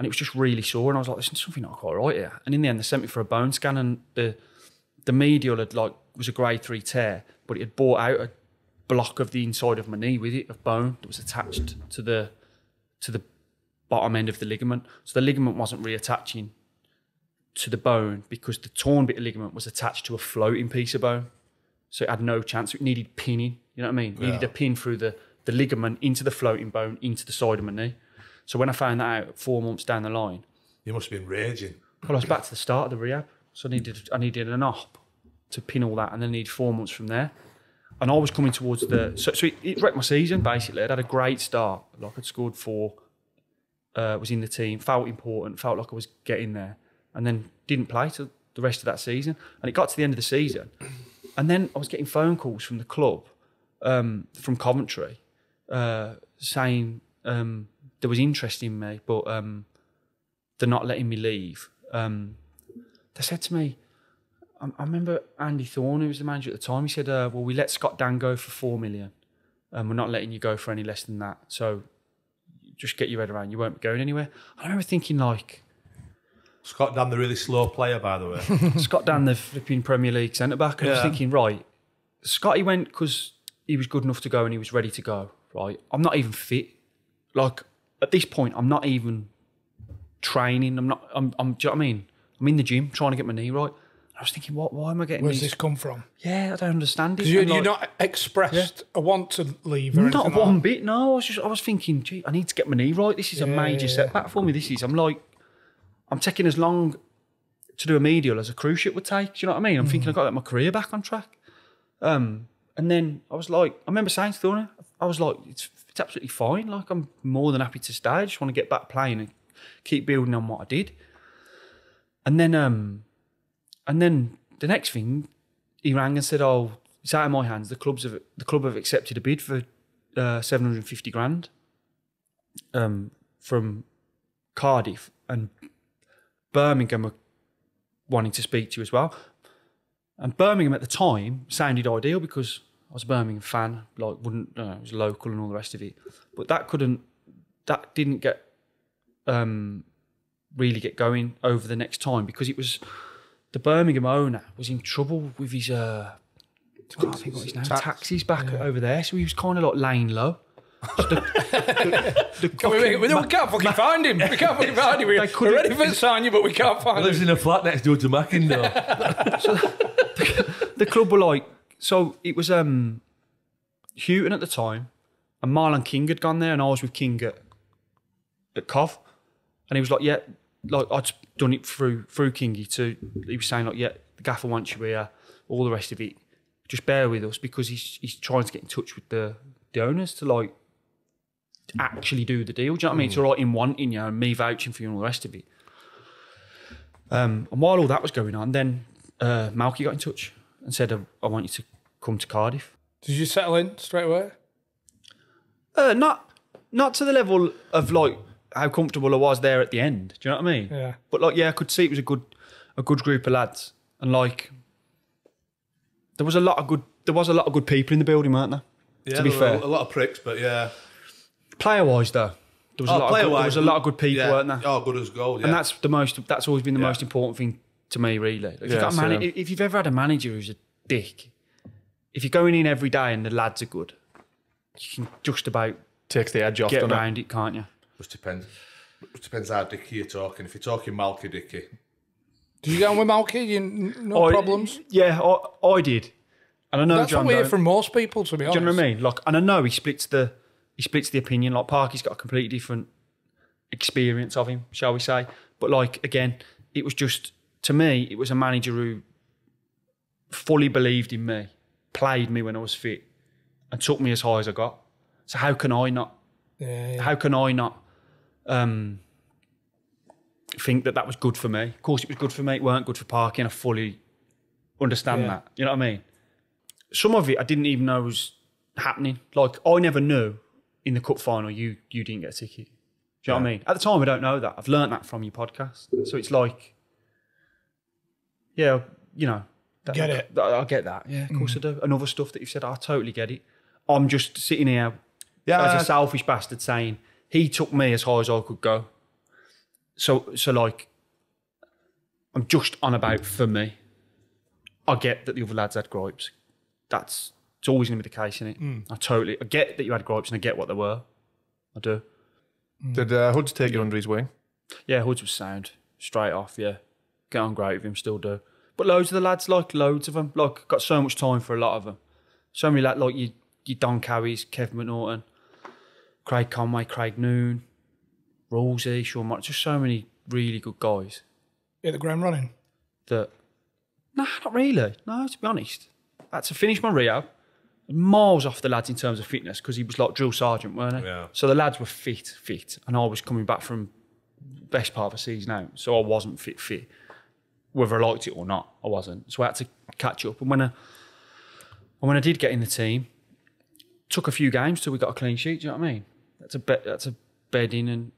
it was just really sore, and I was like, "There's something not quite right here." And in the end, they sent me for a bone scan, and the medial was a grade 3 tear, but it had brought out a block of the inside of my knee with it of bone that was attached to the bottom end of the ligament. So the ligament wasn't reattaching to the bone because the torn bit of ligament was attached to a floating piece of bone. So it had no chance. It needed pinning, you know what I mean? It needed a pin through the ligament into the floating bone, into the side of my knee. So when I found that out 4 months down the line... You must have been raging. Well, I was back to the start of the rehab. So I needed an op to pin all that, and then I needed 4 months from there. And I was coming towards so it wrecked my season, basically. I'd had a great start. Like, I'd scored 4, was in the team, felt important, felt like I was getting there, and then didn't play till the rest of that season. And it got to the end of the season, and then I was getting phone calls from the club, from Coventry, saying there was interest in me, but they're not letting me leave. They said to me, I remember Andy Thorne, who was the manager at the time, he said, well, we let Scott Dan go for 4 million, and we're not letting you go for any less than that. So just get your head around, you won't be going anywhere. I remember thinking, like... Scott Dan, the really slow player, by the way. Scott Dan, the flipping Premier League centre-back. I was thinking, right, Scotty went because he was good enough to go and he was ready to go, right? I'm not even fit. Like, at this point, I'm not even training. I'm do you know what I mean? I'm in the gym trying to get my knee right. I was thinking, why am I getting Where's this come from? Yeah, I don't understand it. Because you're not expressed a want to leave or anything not one bit, no. I was thinking, gee, I need to get my knee right. This is a major setback for me. I'm taking as long to do a medial as a cruise ship would take. Do you know what I mean? I'm thinking I've got to get my career back on track. And then I was like, I remember saying to Thorne, I was like, it's absolutely fine. Like, I'm more than happy to stay. I just want to get back playing and keep building on what I did. And then the next thing, he rang and said, "Oh, it's out of my hands. The club have accepted a bid for 750 grand from Cardiff, and Birmingham are wanting to speak to you as well." And Birmingham at the time sounded ideal because I was a Birmingham fan, like it was local and all the rest of it. But that didn't get really get going over the next time, because it was the Birmingham owner was in trouble with his I can't think what his name, taxis back over there, so he was kind of like laying low. We can't fucking find him. We can't fucking find him. We're ready for sign you, but we can't find him. He lives in a flat next door to Mackindale. So the club were like, so it was Houghton at the time, and Marlon King had gone there, and I was with King at Cov, and he was like, yeah, like I'd done it through Kingy too. He was saying like, yeah, the gaffer wants you here, all the rest of it. Just bear with us, because he's trying to get in touch with the owners to like actually do the deal. Do you know what I mean? It's all right in wanting you and me vouching for you and all the rest of it. And while all that was going on, then Malky got in touch and said, I want you to come to Cardiff. Did you settle in straight away? Not to the level of like how comfortable I was there at the end. Do you know what I mean? Yeah. But like, yeah, I could see it was a good group of lads, and like there was a lot of good people in the building, weren't there? Yeah, to be fair, a lot of pricks, but yeah. Player wise, though, there was a lot of good people, weren't there? Oh, good as gold. Yeah. And that's always been the most important thing to me, really. Like, if you've ever had a manager who's a dick, if you're going in every day and the lads are good, you can just about takes the edge off. Get around it, can't you? Just depends. It depends how dicky you're talking. If you're talking Malky dicky. Did you get on with Malky? No problems? Yeah, I did. And I know that's John what we hear from most people, to be honest. Do you know what I mean? Like, and I know he splits the opinion. Like, Parky's got a completely different experience of him, shall we say? But like, again, it was just, to me, it was a manager who fully believed in me, played me when I was fit, and took me as high as I got. So how can I not? How can I not think that was good for me? Of course, it was good for me. It weren't good for Parky, and I fully understand that. You know what I mean? Some of it I didn't even know was happening. Like, I never knew in the cup final you didn't get a ticket. Do you know what I mean? At the time, I don't know that. I've learnt that from your podcast. So it's like, yeah, you know. I get that. Yeah, of course I do. And other stuff that you've said, I totally get it. I'm just sitting here as a selfish bastard saying, he took me as high as I could go. So like, I'm just on about for me. I get that the other lads had gripes. It's always going to be the case, isn't it? I get that you had gripes and I get what they were. I do. Did Hoods take you under his wing? Yeah, Hoods was sound. Straight off, yeah. Get on great with him, still do. But loads of the lads, like loads of them, like got so much time for a lot of them. So many lads, like your Don Cowies, Kevin McNaughton, Craig Conway, Craig Noon, Rosie, Sean Martin, just so many really good guys. Hit the ground running. That Nah, not really. No, to be honest. I had to finish my rehab, miles off the lads in terms of fitness, because he was like drill sergeant, weren't he? Yeah. So the lads were fit, and I was coming back from best part of the season out, so I wasn't fit. Whether I liked it or not, I wasn't. So I had to catch up. And when I did get in the team, took a few games till we got a clean sheet. Do you know what I mean? That's a bed in,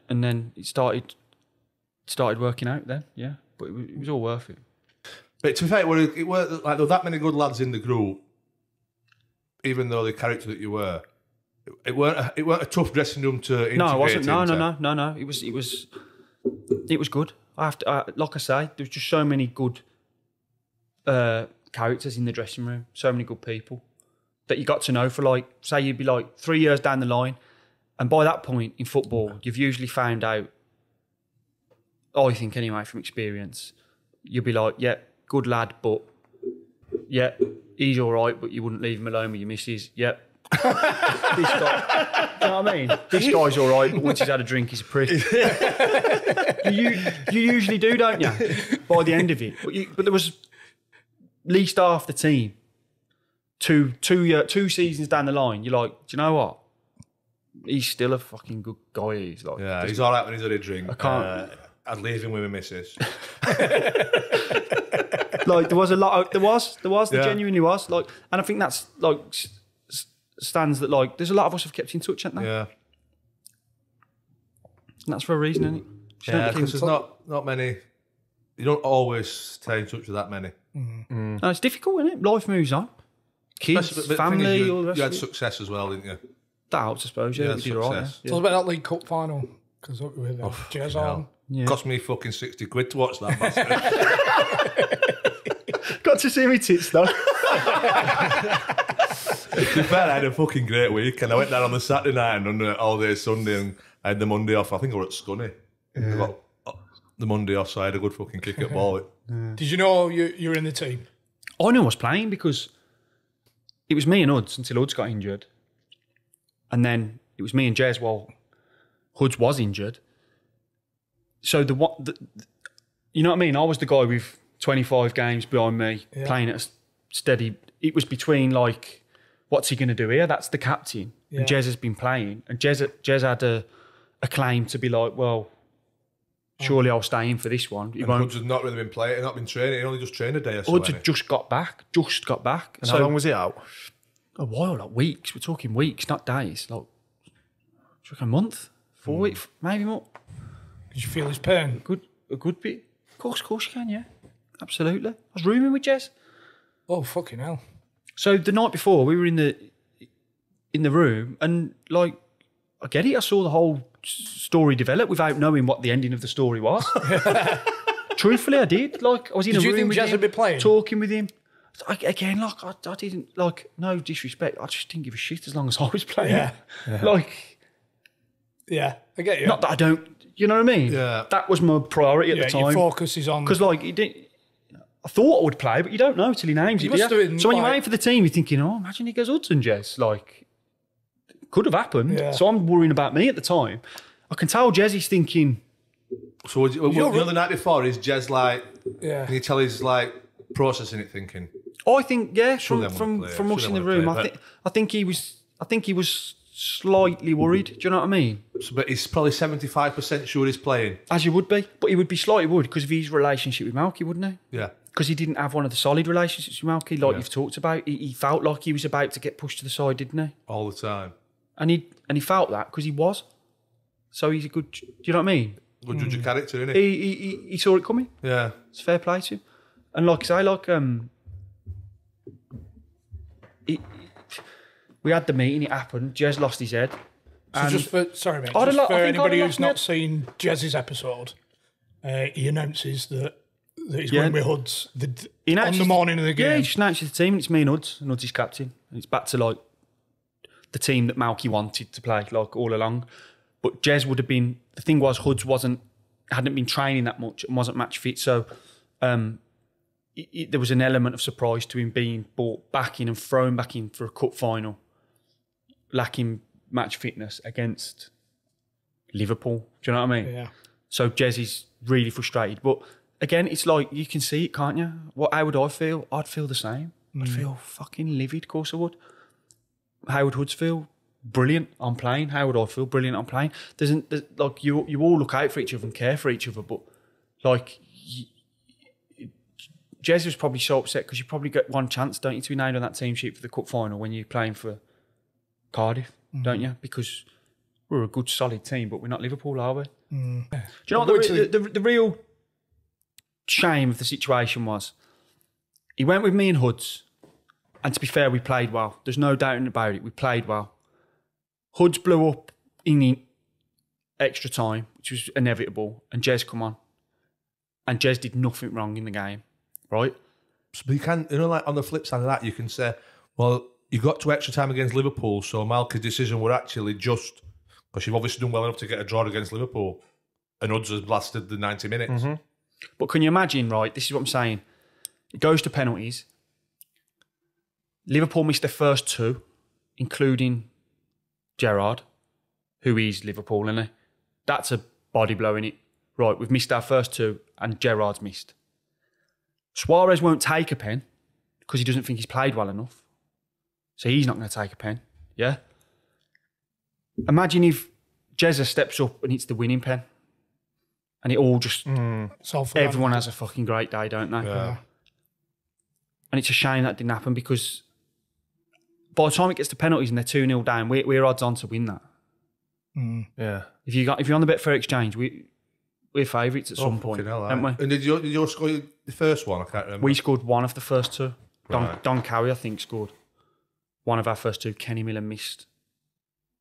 and then it started working out. Then, yeah, but it was all worth it. But to be fair, it weren't like there were that many good lads in the group, even though the character that you were. It weren't a tough dressing room to integrate. No, it wasn't. No. It was good. Like I say, there was just so many good characters in the dressing room, so many good people that you got to know for, like, say you'd be like 3 years down the line, and by that point in football, you've usually found out, I think anyway from experience, you'll be like, yeah, good lad, but yeah, he's all right, but you wouldn't leave him alone with your missus. Yep. This guy, you know what I mean? This guy's all right, but once he's had a drink, he's a prick. you usually do, don't you? By the end of it, but there was at least half the team. Two seasons down the line, you're like, do you know what? He's still a fucking good guy. He's like, yeah, he's all right when he's had a drink. I can't. I'd leave him with my missus. Like there was there genuinely was, like, and I think that's like stands that, like, there's a lot of us have kept in touch, haven't they? Yeah. And that's for a reason, isn't it? Yeah, because there's not many. You don't always stay in touch with that many. No, it's difficult, isn't it? Life moves on. Kids, But family, all the rest you of had it. success as well, didn't you? That helps, I suppose. Yeah, Yeah, we did all right. success. Yeah. Tell us about that League Cup final, because with Jez on. Yeah. Cost me fucking 60 quid to watch that bastard. Got to see me tits though. To be fair, I had a fucking great week, and I went down on the Saturday night and on all day Sunday, and I had the Monday off. I think I was at Scunny. I got the Monday off, so I had a good fucking kick at ball. Did you know you were in the team? I knew I was playing because it was me and Hoods until Hoods got injured. And then it was me and Jez while Hoods was injured. So you know what I mean? I was the guy with 25 games behind me, playing at a steady. It was between, like, what's he going to do here? That's the captain. Yeah. And Jez has been playing. And Jez had a claim to be like, well, surely I'll stay in for this one. And Hoods had not really been playing, not been training. He only just trained a day or so. Hoods had just got back. And how long was he out? A while, like weeks. We're talking weeks, not days. Like, a month, 4 weeks, maybe more. Did you feel his pain? A good bit. Of course you can, yeah. Absolutely. I was rooming with Jez. Oh, fucking hell. So the night before, we were in the room, and, like, I get it. I saw the whole story develop without knowing what the ending of the story was. Truthfully, I did. Like, I was in a room you think with Jez him, would be playing? talking with him. I didn't, like, no disrespect. I just didn't give a shit as long as I was playing. Yeah. Like, yeah, I get you. not that I don't. You know what I mean? Yeah. That was my priority at the time. Your focus is on... Because, like, I thought I would play, but you don't know till he names it. must do it in, So when you're like- waiting for the team, you're thinking, oh, imagine he goes Hudson, Jez. Like, could have happened. Yeah. So I'm worrying about me at the time. I can tell Jez is thinking, So the night before, is Jez like, Yeah. can you tell he's like processing it, thinking, I think, yeah, Sure they from wanna play, us sure in they the wanna room, play, I think he was slightly worried. Do you know what I mean? but he's probably 75% sure he's playing. As you would be, but he would be slightly worried because of his relationship with Malky, wouldn't he? Yeah. Because he didn't have one of the solid relationships with Malky, like you've talked about. He felt like he was about to get pushed to the side, didn't he? All the time. And he felt that because he was. So he's a good. Do you know what I mean? Good judge of character, isn't he? He saw it coming. Yeah. It's fair play to him. And like I say, like we had the meeting. It happened. Jez lost his head. So just for, sorry mate, I'd have just lo- for I think I'd anybody have who's lost not me. seen Jez's episode, he announces that he's going with Hoods on the morning of the Yeah, he game. just announces the team. And it's me and Hoods is captain. And it's back to, like, the team that Malky wanted to play, like, all along. But Jez would have been. The thing was, Hoods hadn't been training that much and wasn't match fit. So there was an element of surprise to him being brought back in and thrown back in for a cup final, lacking match fitness against Liverpool. Do you know what I mean? Yeah. So Jez is really frustrated. But again, it's like, you can see it, can't you? How would I feel? I'd feel the same. I'd feel fucking livid, of course I would. How would Hoods feel? Brilliant on playing. How would I feel? Brilliant on playing. There's like, you all look out for each other and care for each other, but like, Jez was probably so upset because you probably get one chance, don't you, to be named on that team sheet for the cup final when you're playing for Cardiff, don't you? Because we're a good, solid team, but we're not Liverpool, are we? Do you know what the real shame of the situation was? He went with me and Hoods, and to be fair, we played well. There's no doubting about it. We played well. Hoods blew up in the extra time, which was inevitable, and Jez come on. And Jez did nothing wrong in the game, right? But you can, like on the flip side of that, you can say, well, you got to extra time against Liverpool, so Malky's decision were actually just because you've obviously done well enough to get a draw against Liverpool, and Hoods has blasted the 90 minutes. But can you imagine, right? This is what I'm saying. It goes to penalties. Liverpool missed their first 2, including Gerrard, who is Liverpool, isn't he? That's a body blow, innit? Right, we've missed our first 2 and Gerrard's missed. Suarez won't take a pen because he doesn't think he's played well enough. So he's not going to take a pen, yeah? Imagine if Jezza steps up and hits the winning pen and it all just... everyone has a fucking great day, don't they? Yeah. And it's a shame that didn't happen because by the time it gets to penalties and they're 2-0 down, we're odds on to win that. Yeah. If you're on the Betfair exchange, we're favourites at some point, aren't we? And did you score the first one? I can't remember. We scored one of the first 2. Right. Don Cowie, I think, scored one of our first 2. Kenny Miller missed.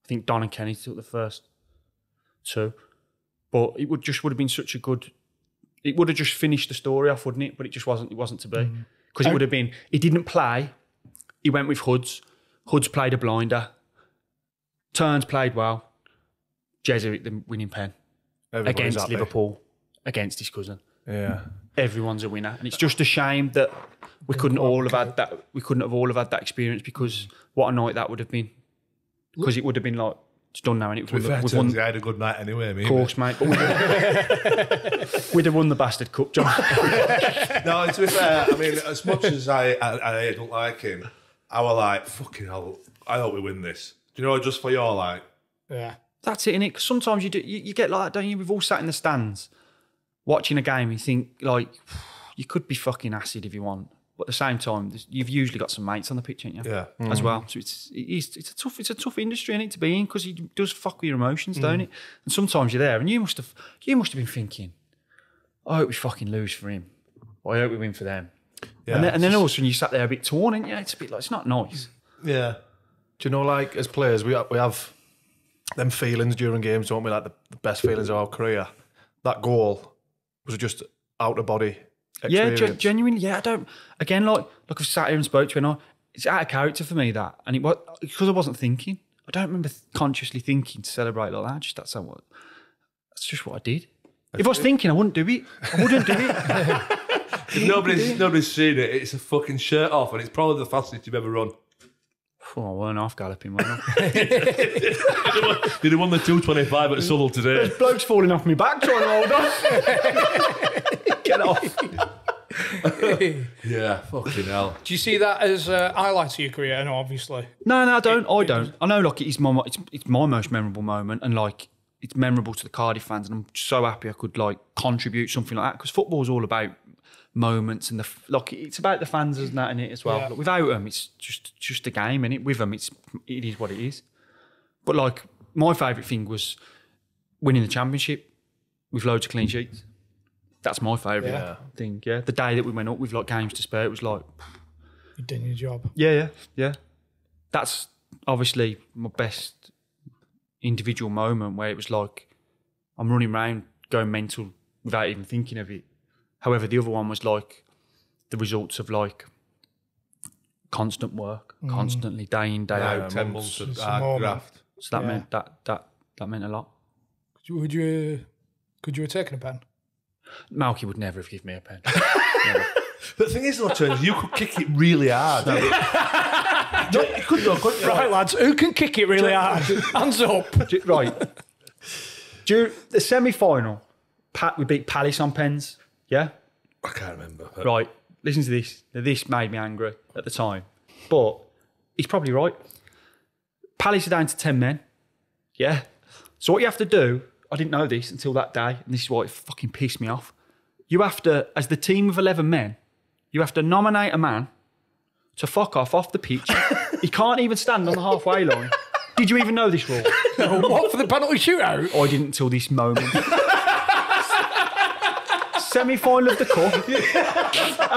I think Don and Kenny took the first 2. But it would have been such a good... It would have just finished the story off, wouldn't it? But it just wasn't. It wasn't to be. Because it would have been... He didn't play. He went with Hoods. Hoods played a blinder. Turns played well. Jezza hit the winning pen. Everybody's Against happy. Liverpool, against his cousin. Yeah. Everyone's a winner, and it's just a shame that we couldn't all have had that. We couldn't have all have had that experience because what a night that would have been. Because it would have been like it's done now, and it I had a good night anyway. Of course, mate. But we'd have won the bastard cup, John. No, to be fair, I mean, as much as I don't like him, I was like, fucking hell, I hope we win this. Do you know, just for your like, Yeah. That's it, innit? Because sometimes you get like that, don't you? We've all sat in the stands watching a game. You think like you could be fucking acid if you want, but at the same time, you've usually got some mates on the pitch, ain't you? yeah. As well. So it's a tough industry, innit, to be in because it does fuck with your emotions, don't it? And sometimes you're there, and you must have been thinking, I hope we fucking lose for him, or I hope we win for them. Yeah. And then all of a sudden you sat there a bit torn, ain't you? It's a bit like it's not nice. Yeah. Do you know, like, as players, we have them feelings during games, don't we? Like the best feelings of our career. That goal was just out of body experience. Yeah, genuinely. Yeah, I don't. Again, like I've sat here and spoke to you, it's out of character for me that, and it was because I wasn't thinking. I don't remember consciously thinking to celebrate like that. That's just what I did. If I was thinking, I wouldn't do it. If nobody's seen it, it's a fucking shirt off, and it's probably the fastest you've ever run. Oh, I weren't half galloping, weren't I? Did he won the 225 at Southall today? Bloke's falling off my back trying to hold on. Get off. Yeah, fucking hell. Do you see that as highlights of your career? No, obviously. No, I don't. I know, like, it's my most memorable moment, and like it's memorable to the Cardiff fans, and I'm so happy I could like contribute something like that because football's all about moments and it's about the fans and that in it as well. Yeah. Like, without them, it's just a game, and with them, it is what it is. But like my favourite thing was winning the championship with loads of clean sheets. That's my favourite thing. Yeah, the day that we went up with like games to spare, it was like You've done your job. yeah. That's obviously my best individual moment where it was like I'm running around going mental without even thinking of it. However, the other one was like the results of like constant work, constantly day in, day out. 10 months of It's a hard moment. graft. So that meant that meant a lot. Could you have taken a pen? Malky would never have given me a pen. But the thing is, though, Turns, you could kick it really hard. No, you could though, couldn't you? Right, lads, who can kick it really hard? Hands up. Right. During the semi-final, we beat Palace on pens, yeah? I can't remember. Right, listen to this. Now, this made me angry at the time. But he's probably right. Palace are down to 10 men. Yeah. So what you have to do, I didn't know this until that day, and this is why it fucking pissed me off. You have to, as the team of 11 men, you have to nominate a man to fuck off the pitch. He can't even stand on the halfway line. Did you even know this rule? No, what, for the penalty shootout? I didn't until this moment. Semi-final of the cup.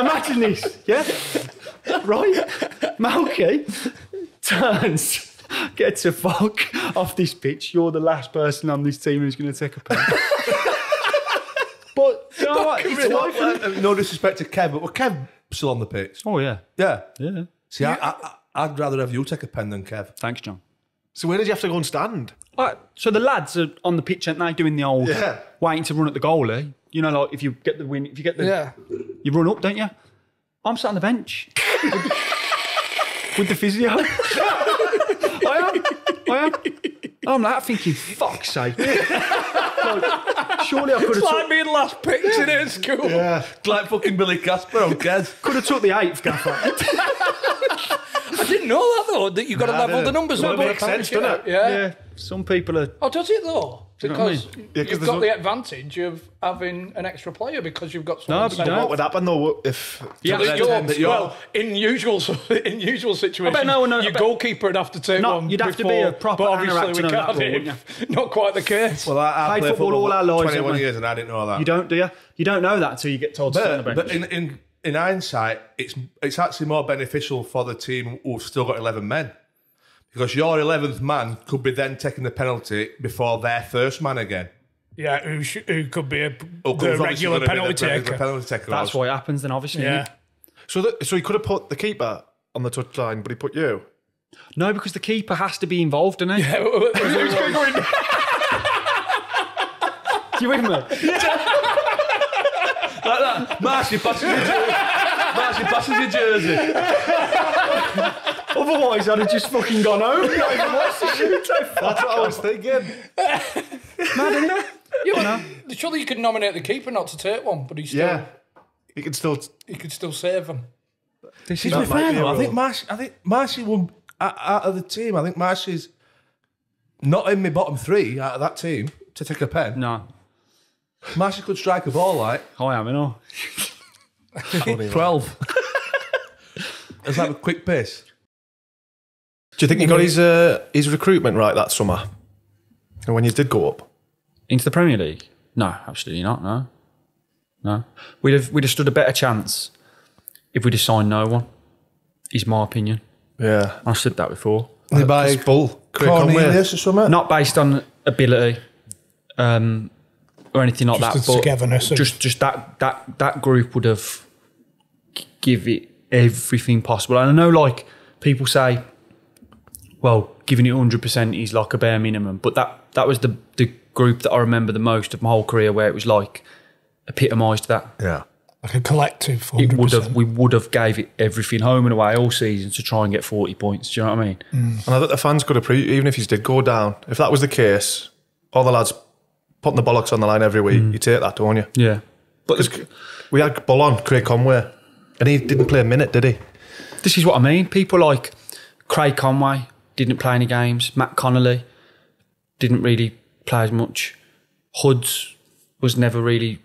Imagine this, yeah? Right? Malky turns, gets a fuck off this pitch. You're the last person on this team who's going to take a pen. But, you know what? It's life. No disrespect to Kev, but was Kev still on the pitch? Oh, yeah. Yeah. Yeah. See, I'd rather have you take a pen than Kev. Thanks, John. So where did you have to go and stand? Right, so the lads are on the pitch, aren't they, doing the old waiting to run at the goalie. You know, like if you get the win, if you get the, you run up, don't you? I'm sat on the bench with the physio. I am. I'm like thinking, fuck's sake. Like, surely I could have It's like being last picked in it at school. Yeah. Like fucking Billy Casper on Kev. Could have took the 8th, gaffer. I didn't know that though, that you've got to level the numbers Well, up. it makes sense, doesn't it? Yeah. Some people are. Oh, does it though? you know what I Because mean? Yeah, 'cause you've there's got the advantage of having an extra player because you've got someone. No, but you don't. What would happen though if... Yeah, But well, in usual situations, bet no one knows- your I bet- goalkeeper would have to take No, one. you'd have to be before, a proper but obviously anorak to with know that rule, Cardiff, not quite the case. Well, I Played played football all our lives, 21 haven't we? years and I didn't know that. You don't, do you? You don't know that until you get told to sit on the But bench. in hindsight, it's actually more beneficial for the team who've still got 11 men. Because your 11th man could be then taking the penalty before their first man again. Yeah, who could be Who could the obviously regular gonna be penalty the taker. penalty taker. That's what happens then, obviously. Yeah. Isn't it? So he could have put the keeper on the touchline, but he put you. No, because the keeper has to be involved, doesn't he? Yeah, You with me? Like that. Marcy passes your jersey. Otherwise, I'd have just fucking gone home. Not even watched the shoot. That's what I was thinking. Mad, isn't it? surely you could nominate the keeper not to take one, but he still Yeah. He could still... he could still save them. This To is be That might fair, be a though, I rule. think Marcy won out of the team. I think Marcy's not in my bottom 3 out of that team to take a pen. No, Marcy could strike a ball like I am, you know. 12. It's like a quick pace. Do you think he got his recruitment right that summer? And when you did go up? Into the Premier League? No, absolutely not. No. We'd have stood a better chance if we'd have signed no one. Is my opinion. Yeah. I said that before. They buy Bull. Craig Conway. Cornelius or something. Not based on ability or anything like Just that, the but togetherness of- just that group would have give it everything possible. And I know, like, people say, well, giving it 100% is like a bare minimum, but that was the group that I remember the most of my whole career, where it was like epitomised that. Yeah. Like a collective 100%. We would have gave it everything home and away all season to try and get 40 points. Do you know what I mean? And I think the fans could appreciate, even if he did go down, if that was the case, all the lads putting the bollocks on the line every week, you take that, don't you? Yeah. But we had Bull on, Craig Conway, and he didn't play a minute, did he? This is what I mean. People like Craig Conway didn't play any games. Matt Connolly didn't really play as much. Hoods was never really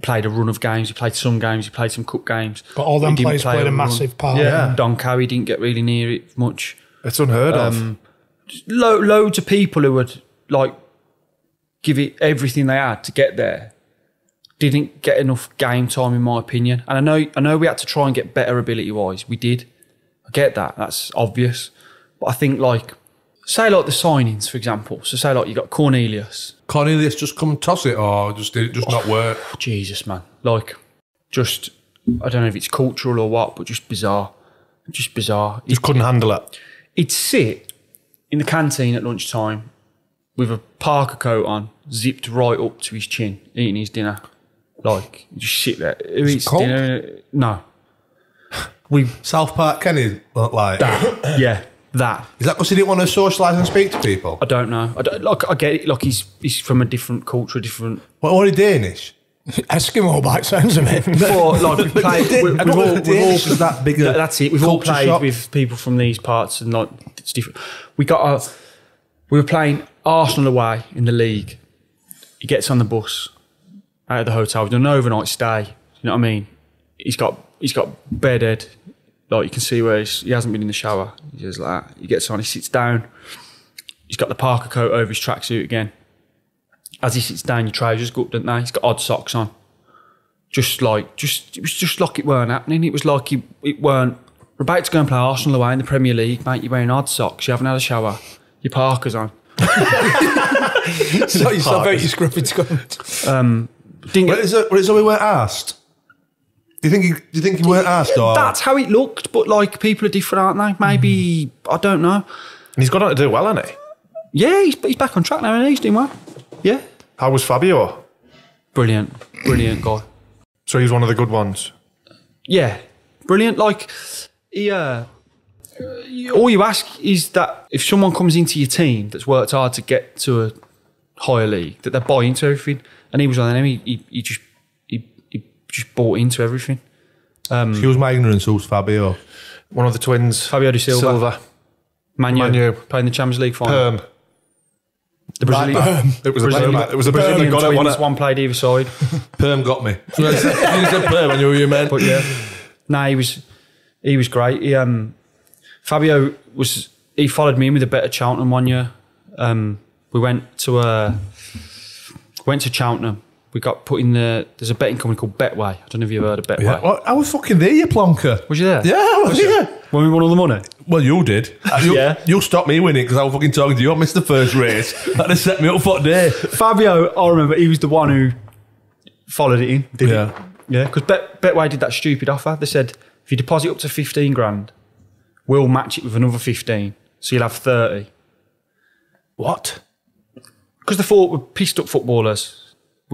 played a run of games. He played some games. He played some cup games. But all them He didn't players play played a run. massive part. Yeah. Don Cowie didn't get really near it much. It's unheard of. Loads of people who would like give it everything they had to get there didn't get enough game time, in my opinion. And I know we had to try and get better ability wise. We did. I get that. That's obvious. But I think, like, say like the signings, for example. So say like you got Cornelius. Cornelius just come toss it or just did it just not work? Jesus, man. Like, just, I don't know if it's cultural or what, but just bizarre. Just bizarre. Just couldn't handle it. He'd sit in the canteen at lunchtime with a parka coat on, zipped right up to his chin, eating his dinner. Like, you just sit there. Who eats cold? dinner? No. We, South Park Kenny looked like. yeah, that. Is that because he didn't want to socialise and speak to people? I don't know. I get it. Like, he's from a different culture, different. Well, only Danish. Eskimo by the sounds of it. Or, like, we've played, we've all that bigger. That's it. We've all culture played shock. with people from these parts, and like it's different. We were playing Arsenal away in the league. He gets on the bus out of the hotel. We've done an overnight stay. You know what I mean? He's got bedhead. Like, you can see where he hasn't been in the shower. He just like that. He gets on. He sits down. He's got the Parker coat over his tracksuit again. As he sits down, your trousers go up, don't they? He's got odd socks on. It was just like it weren't happening. It was like it weren't. We're about to go and play Arsenal away in the Premier League, mate. You're wearing odd socks. You haven't had a shower. Your Parker's on. So you stop out your scruffy scunt. So we weren't asked. Do you think he weren't asked? Or? That's how it looked, but like, people are different, aren't they? Maybe, I don't know. And he's gone on to do well, hasn't he? Yeah, he's back on track now, and he's doing well. Yeah. How was Fabio? Brilliant guy. So he's one of the good ones. Yeah, brilliant. Like, he, all you ask is that if someone comes into your team that's worked hard to get to a higher league, that they buy into everything. And he was one of them. He just bought into everything. Excuse my ignorance, who's Fabio? One of the twins. Fabio de Silva. Manu. Playing the Champions League final. Perm. The Brazilian. It was a perm. It was a perm that got it, wasn't it? One played either side. Perm got me. So you said Perm, I knew what you meant. But yeah, he was great. Fabio followed me in with a bet at Cheltenham one year. We went to Cheltenham. We got put in there's a betting company called Betway. I don't know if you've heard of Betway. Yeah. Well, I was fucking there, you plonker. Was you there? Yeah, I was here. When we won all the money? Well, you did. You stopped me winning because I was fucking talking to you. I missed the first race. That set me up for the day. Fabio, I remember, he was the one who followed it in, did Yeah. he? Yeah, because Betway did that stupid offer. They said, if you deposit up to 15 grand, we'll match it with another 15. So you'll have 30. What? Because they thought we're pissed up footballers.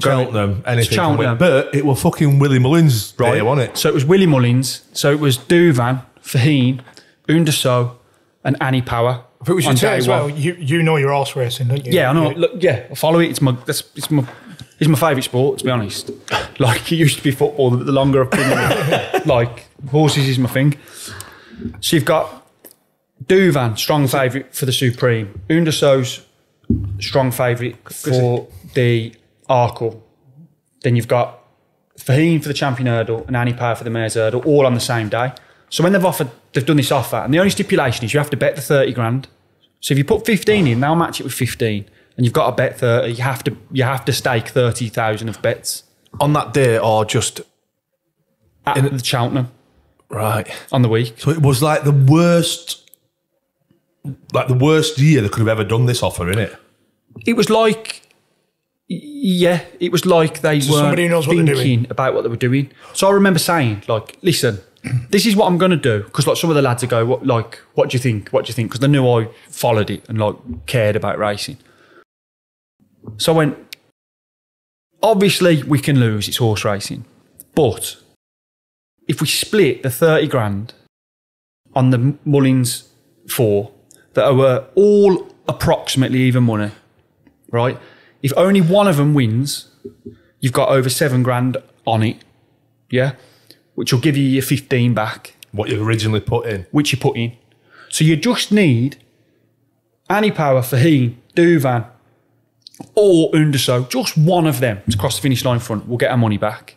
Cheltenham, anything. Cheltenham. But it was fucking Willie Mullins' day, wasn't it? So it was Willie Mullins. So it was Duvan, Faheen, Undr and Annie Power. But we should say as well, you know your horse racing, don't you? Yeah, I know. Look, yeah, I follow it. It's my favourite sport, to be honest. Like, it used to be football, but the longer I've been in it, like, horses is my thing. So you've got Duvan, strong favourite for the Supreme. Undr strong favourite for the Arkle. Then you've got Faheen for the Champion Hurdle and Annie Power for the Mayor's Hurdle, all on the same day. So when they've done this offer, and the only stipulation is you have to bet the 30 grand. So if you put 15 in, they'll match it with 15, and you've got to bet 30. You have to stake 30,000 of bets on that day, or just at the Cheltenham, right on the week. So it was like the worst year they could have ever done this offer, innit? It was like. Yeah, it was like they weren't thinking about what they were doing. So I remember saying, like, listen, this is what I'm going to do. Because like, some of the lads would go, what do you think? What do you think? Because they knew I followed it and like cared about racing. So I went, obviously we can lose, it's horse racing. But if we split the 30 grand on the Mullins 4 that were all approximately even money, right? If only one of them wins, you've got over 7 grand on it, yeah? Which will give you your 15 back. What you originally put in. Which you put in. So you just need Annie Power, Faheen, Duvan, or Undr, just one of them to cross the finish line front. We'll get our money back.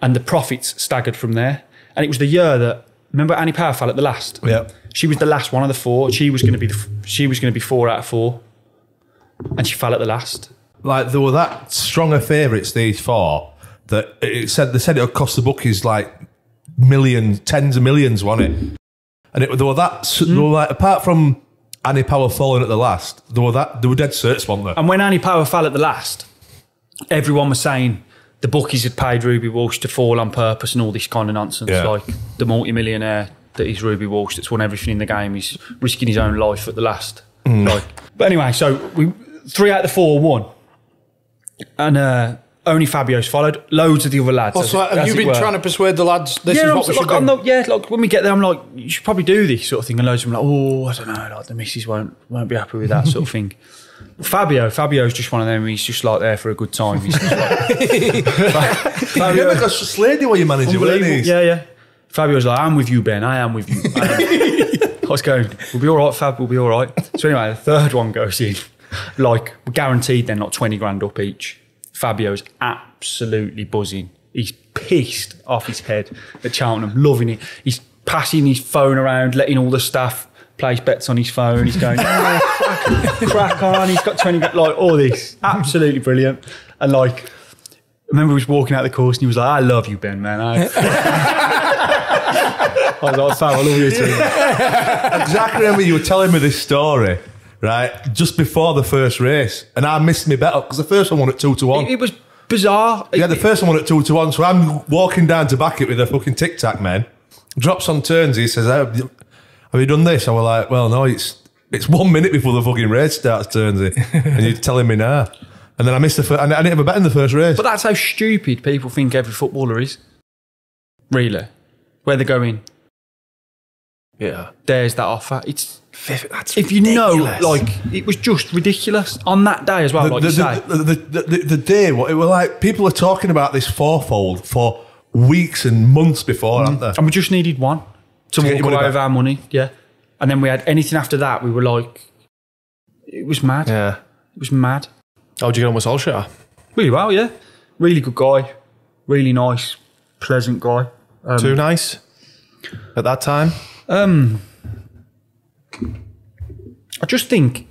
And the profits staggered from there. And it was the year that, remember Annie Power fell at the last? Yeah. She was the last one of the 4. She was going to be 4 out of 4. And she fell at the last. Like, there were that stronger favourites, these 4, that they said it would cost the bookies like millions, tens of millions, wasn't it? And they were like, apart from Annie Power falling at the last, they were dead certs, weren't they? And when Annie Power fell at the last, everyone was saying the bookies had paid Ruby Walsh to fall on purpose and all this kind of nonsense. Yeah. Like, the multi-millionaire that is Ruby Walsh that's won everything in the game, he's risking his own life at the last. But anyway, so 3 out of the 4 won. And only Fabio's followed. Loads of the other lads. Have you been trying to persuade the lads this is what we should do? Like when we get there, I'm like, you should probably do this sort of thing. And loads of them are like, oh, I don't know, like the missus won't be happy with that sort of thing. Fabio's just one of them. He's just like there for a good time. He's just like, Fabio, yeah, because Slady were your manager, weren't he? Yeah. Fabio's like, I'm with you, Ben. I am with you. I was going, we'll be all right, Fab. We'll be all right. So anyway, the third one goes in. Like, we're guaranteed then, like 20 grand up each. Fabio's absolutely buzzing. He's pissed off his head at Cheltenham, loving it. He's passing his phone around, letting all the staff place bets on his phone. He's going, crack on. He's got 20, like all this. Absolutely brilliant. And like, I remember he was walking out the course and he was like, I love you, Ben, man. I was like, Fab, I love you too. Exactly. Remember you were telling me this story, right, just before the first race. And I missed my bet up because the first one won at 2-1. It was bizarre. Yeah, the first one at 2-1. So I'm walking down to back it with a fucking tic tac, man. Drops on turns. He says, have you done this? I was like, well, no, it's 1 minute before the fucking race starts, Turnsy. And you're telling me now. And then I missed the first, I didn't have a bet in the first race. But that's how stupid people think every footballer is. Really. Where they're going, Yeah. there's that offer. It's That's if you ridiculous. know, like, it was just ridiculous on that day as well, like you say. The day, what it was like, people are talking about this fourfold for weeks and months before, aren't they? And we just needed one to get walk your money away back. with our money, yeah. And then we had anything after that, we were like, it was mad. Yeah. It was mad. How'd you get on with Solskjaer? Really well, yeah. Really good guy. Really nice, pleasant guy. Too nice at that time? I just think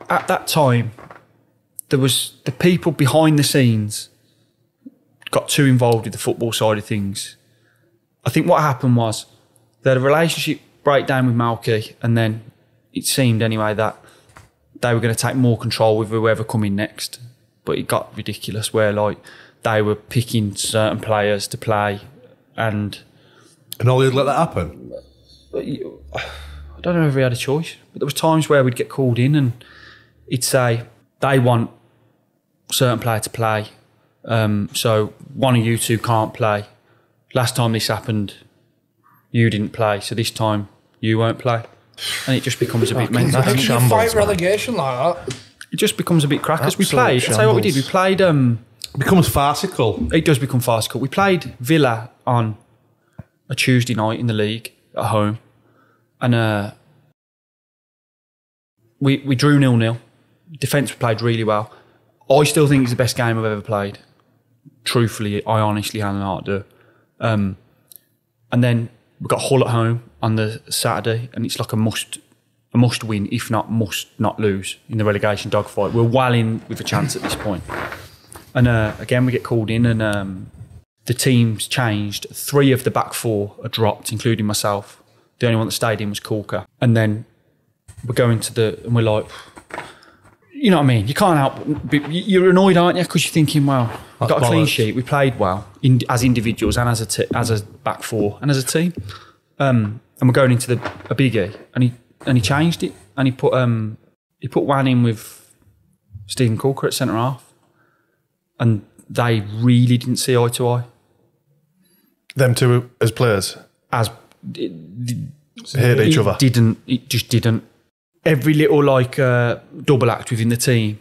at that time there was the people behind the scenes got too involved with the football side of things. I think what happened was they had a relationship breakdown with Malky, and then it seemed anyway that they were going to take more control with whoever come in next. But it got ridiculous where like they were picking certain players to play, and all they'd let that happen. I don't know if we had a choice, but there was times where we'd get called in and he'd say they want a certain player to play, so one of you two can't play. Last time this happened, you didn't play, so this time you won't play, and it just becomes a bit mental. That's You shambles, fight man. relegation like that. It just becomes a bit crackers. We Absolute played. I'll tell you what we did. We played. It becomes farcical. It does become farcical. We played Villa on a Tuesday night in the league at home, and we drew 0-0. Defence played really well. I still think it's the best game I've ever played. Truthfully, I honestly hand on heart do. And then we got Hull at home on the Saturday, and it's like a must win, if not must not lose in the relegation dogfight. We're well in with a chance at this point. And again, we get called in, and the team's changed. 3 of the back 4 are dropped, including myself. The only one that stayed in was Corker. And then we're going and we're like, you know what I mean? You can't help, you're annoyed, aren't you? Because you're thinking, well, we've got a clean sheet. We played well as individuals and as a back 4 and as a team. And we're going into a biggie, and he changed it, and he put Wan in with Stephen Corker at centre half, and they really didn't see eye to eye. Them two as players hate each other. It just didn't. Every little double act within the team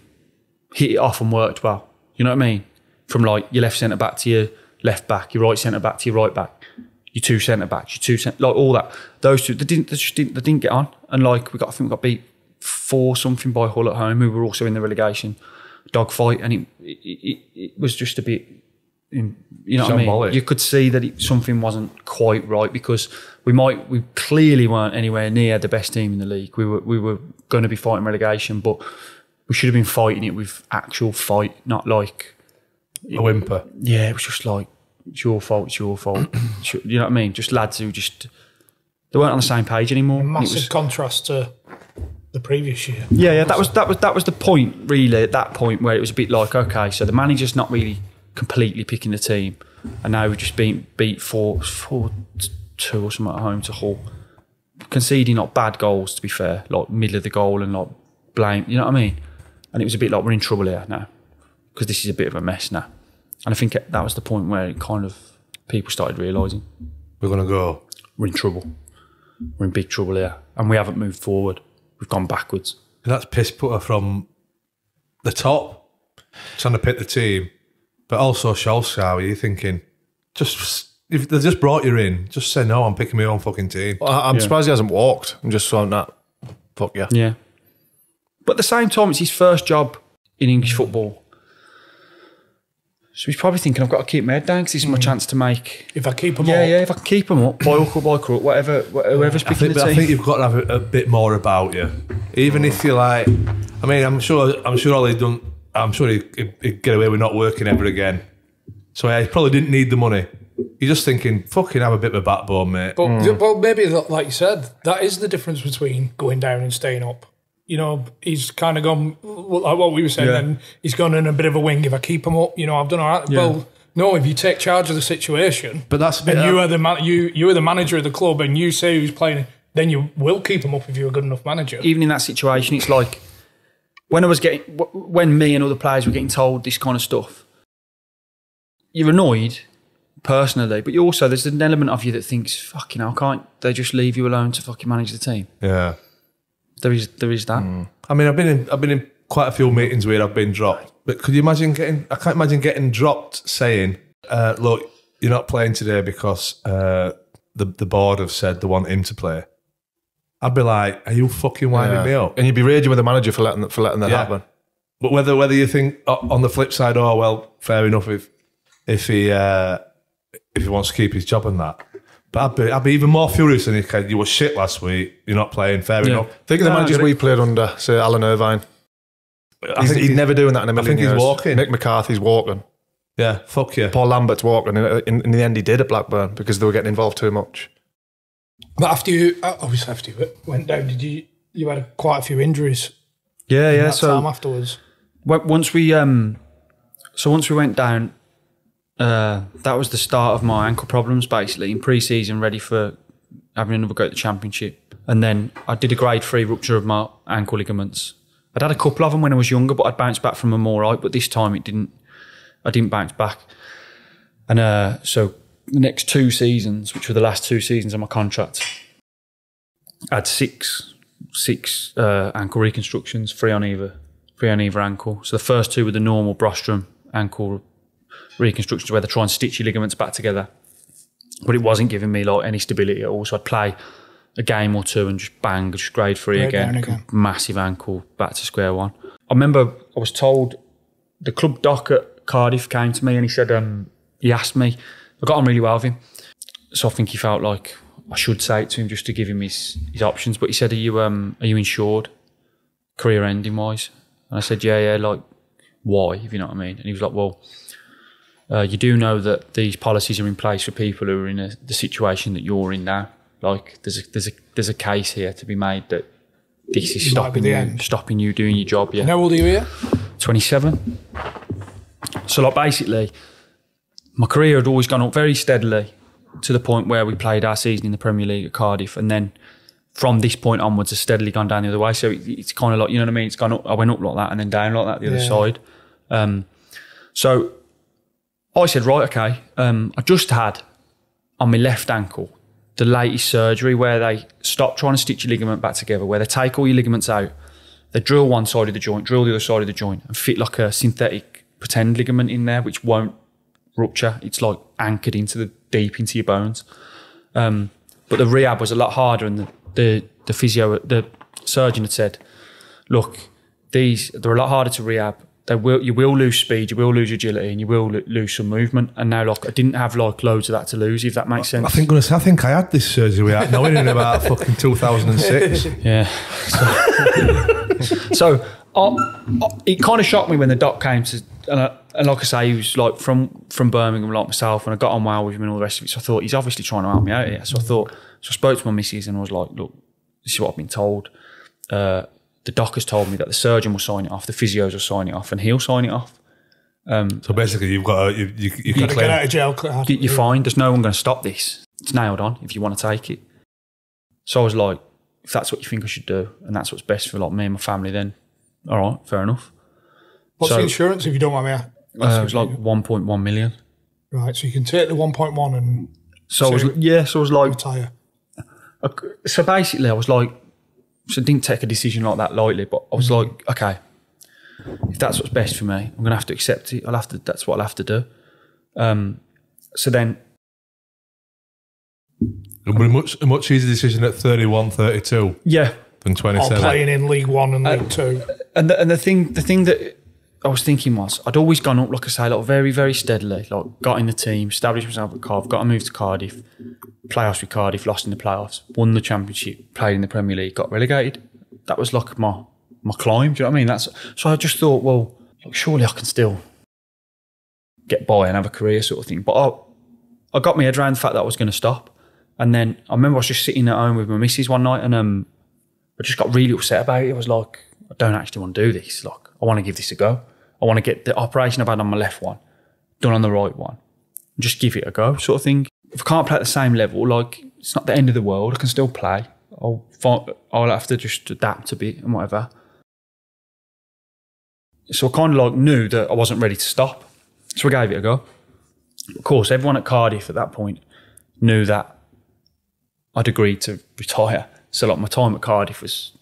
hit it off and worked well. You know what I mean? From like your left centre back to your left back, your right centre back to your right back, your 2 centre backs, like all that. Those two, they didn't get on, and like I think we got beat 4-0 by Hull at home, who were also in the relegation dogfight, and it was just a bit, you know what I mean? You could see that something wasn't quite right, because we clearly weren't anywhere near the best team in the league. We were going to be fighting relegation, but we should have been fighting it with actual fight, not like A whimper. Yeah, it was just like, it's your fault. You know what I mean? Just lads who they weren't on the same page anymore. Massive contrast to the previous year. Yeah. That was the point, really. At that point, where it was a bit like, okay, so the manager's not really completely picking the team, and now we're just being beat 4-2 or something at home to Hull, conceding not bad goals, to be fair, like middle of the goal and like blame. You know what I mean? And it was a bit like, we're in trouble here now, because this is a bit of a mess now. And I think that was the point where it kind of people started realising We're going to go. we're in trouble. We're in big trouble here, and we haven't moved forward. We've gone backwards. And that's piss putter from the top, trying to pick the team, but also Solskjaer, you're thinking, if they just brought you in, just say no, I'm picking my own fucking team. Well, I'm surprised he hasn't walked. I'm just saying that. Fuck yeah. Yeah. But at the same time, it's his first job in English football. So he's probably thinking, I've got to keep my head down because this is my chance to make... If I keep him up. Yeah, if I can keep him up, by hook or by crook, whoever's picking the team. I think you've got to have a bit more about you. Even if you're like... I mean, I'm sure Ollie's done... I'm sure he'd get away with not working ever again. So yeah, he probably didn't need the money. You're just thinking, fucking have a bit of a backbone, mate. But maybe, like you said, that is the difference between going down and staying up. You know, he's kind of gone, like what we were saying, then he's gone in a bit of a wing. If I keep him up, you know, I've done all right. Yeah. Well, no, if you take charge of the situation, but that's and you are the manager of the club, and you say who's playing, then you will keep him up if you're a good enough manager. Even in that situation, it's like when me and other players were getting told this kind of stuff, you're annoyed personally, but you also, there's an element of you that thinks, fucking hell, can't they just leave you alone to fucking manage the team? Yeah. There is that. I mean, I've been in quite a few meetings where I've been dropped. But could you imagine I can't imagine getting dropped saying, look, you're not playing today because the board have said they want him to play. I'd be like, are you fucking winding me up? And you'd be raging with the manager for letting that happen. But whether you think on the flip side, oh well, fair enough if he wants to keep his job and that. But I'd be even more furious than if you were shit last week, you're not playing, fair enough. Think of the managers we played under, say Alan Irvine. He's never doing that in a million years. I think he's walking. Mick McCarthy's walking. Yeah, fuck yeah. Paul Lambert's walking. In the end, he did at Blackburn because they were getting involved too much. But after you went down, you had quite a few injuries? Yeah. So time afterwards, once we went down, that was the start of my ankle problems. Basically, in pre-season, ready for having another go at the championship, and then I did a grade 3 rupture of my ankle ligaments. I'd had a couple of them when I was younger, but I'd bounced back from them all right. But this time I didn't bounce back. And so the next 2 seasons, which were the last 2 seasons of my contract, I had six ankle reconstructions, 3 on either ankle. So the first 2 were the normal Brostrom ankle reconstructions where they try and stitch your ligaments back together. But it wasn't giving me like any stability at all. So I'd play a game or 2 and just grade 3 again. Massive ankle, back to square one. I remember I was told, the club doc at Cardiff came to me and he said, he asked me, I got on really well with him. So I think he felt like I should say it to him just to give him his options. But he said, are you insured, career ending wise? And I said, yeah, like, why, if you know what I mean? And he was like, well, you do know that these policies are in place for people who are in the situation that you're in now. Like, there's a case here to be made that this is stopping you doing your job. Yeah. And how old are you here? 27. So, like, basically, my career had always gone up very steadily to the point where we played our season in the Premier League at Cardiff, and then from this point onwards, has steadily gone down the other way. So it's kind of like, you know what I mean? It's gone up. I went up like that and then down like that the other side. So I said, right, okay. I just had on my left ankle the latest surgery where they stop trying to stitch your ligament back together, where they take all your ligaments out, they drill one side of the joint, drill the other side of the joint, and fit like a synthetic pretend ligament in there, which won't rupture. It's like anchored deep into your bones. But the rehab was a lot harder, and the surgeon had said, look, they're a lot harder to rehab. You will lose speed, you will lose agility, and you will lose some movement. And now, like, I didn't have like loads of that to lose, if that makes sense. I think I had this surgery out knowing in about fucking 2006. Yeah. So it kind of shocked me when the doc came to, and like I say, he was like from Birmingham, like myself, and I got on well with him and all the rest of it. So I thought, he's obviously trying to help me out here. So I spoke to my missus and I was like, look, this is what I've been told. The doc has told me that the surgeon will sign it off, the physios will sign it off, and he'll sign it off. So basically, you've got you can get out of jail. You're fine. There's no one going to stop this. It's nailed on if you want to take it. So I was like, if that's what you think I should do, and that's what's best for like me and my family, then all right, fair enough. What's the insurance, if you don't mind me asking? It was like 1.1 million. Right, so you can take the 1.1 and so I was like retire. So basically, I was like, so I didn't take a decision like that lightly, but I was like, okay, if that's what's best for me, I'm going to have to accept it. That's what I'll have to do. So then, It was a much easier decision at 31, 32 yeah, than Or 27. playing in League One and League Two. and the thing that I was thinking was, I'd always gone up, like I say, like very, very steadily. Like, got in the team, established myself at Cardiff, got to move to Cardiff, playoffs with Cardiff, lost in the playoffs, won the Championship, played in the Premier League, got relegated. That was like my climb. Do you know what I mean? So I just thought, well, like, surely I can still get by and have a career, sort of thing. But I got my head around the fact that I was going to stop. And then I remember I was just sitting at home with my missus one night, and I just got really upset about it. I was like, I don't actually want to do this. Like, I want to give this a go. I want to get the operation I've had on my left one done on the right one. Just give it a go, sort of thing. If I can't play at the same level, like, it's not the end of the world. I can still play. I'll have to just adapt a bit and whatever. So I kind of like knew that I wasn't ready to stop. So I gave it a go. Of course, everyone at Cardiff at that point knew that I'd agreed to retire. So like my time at Cardiff was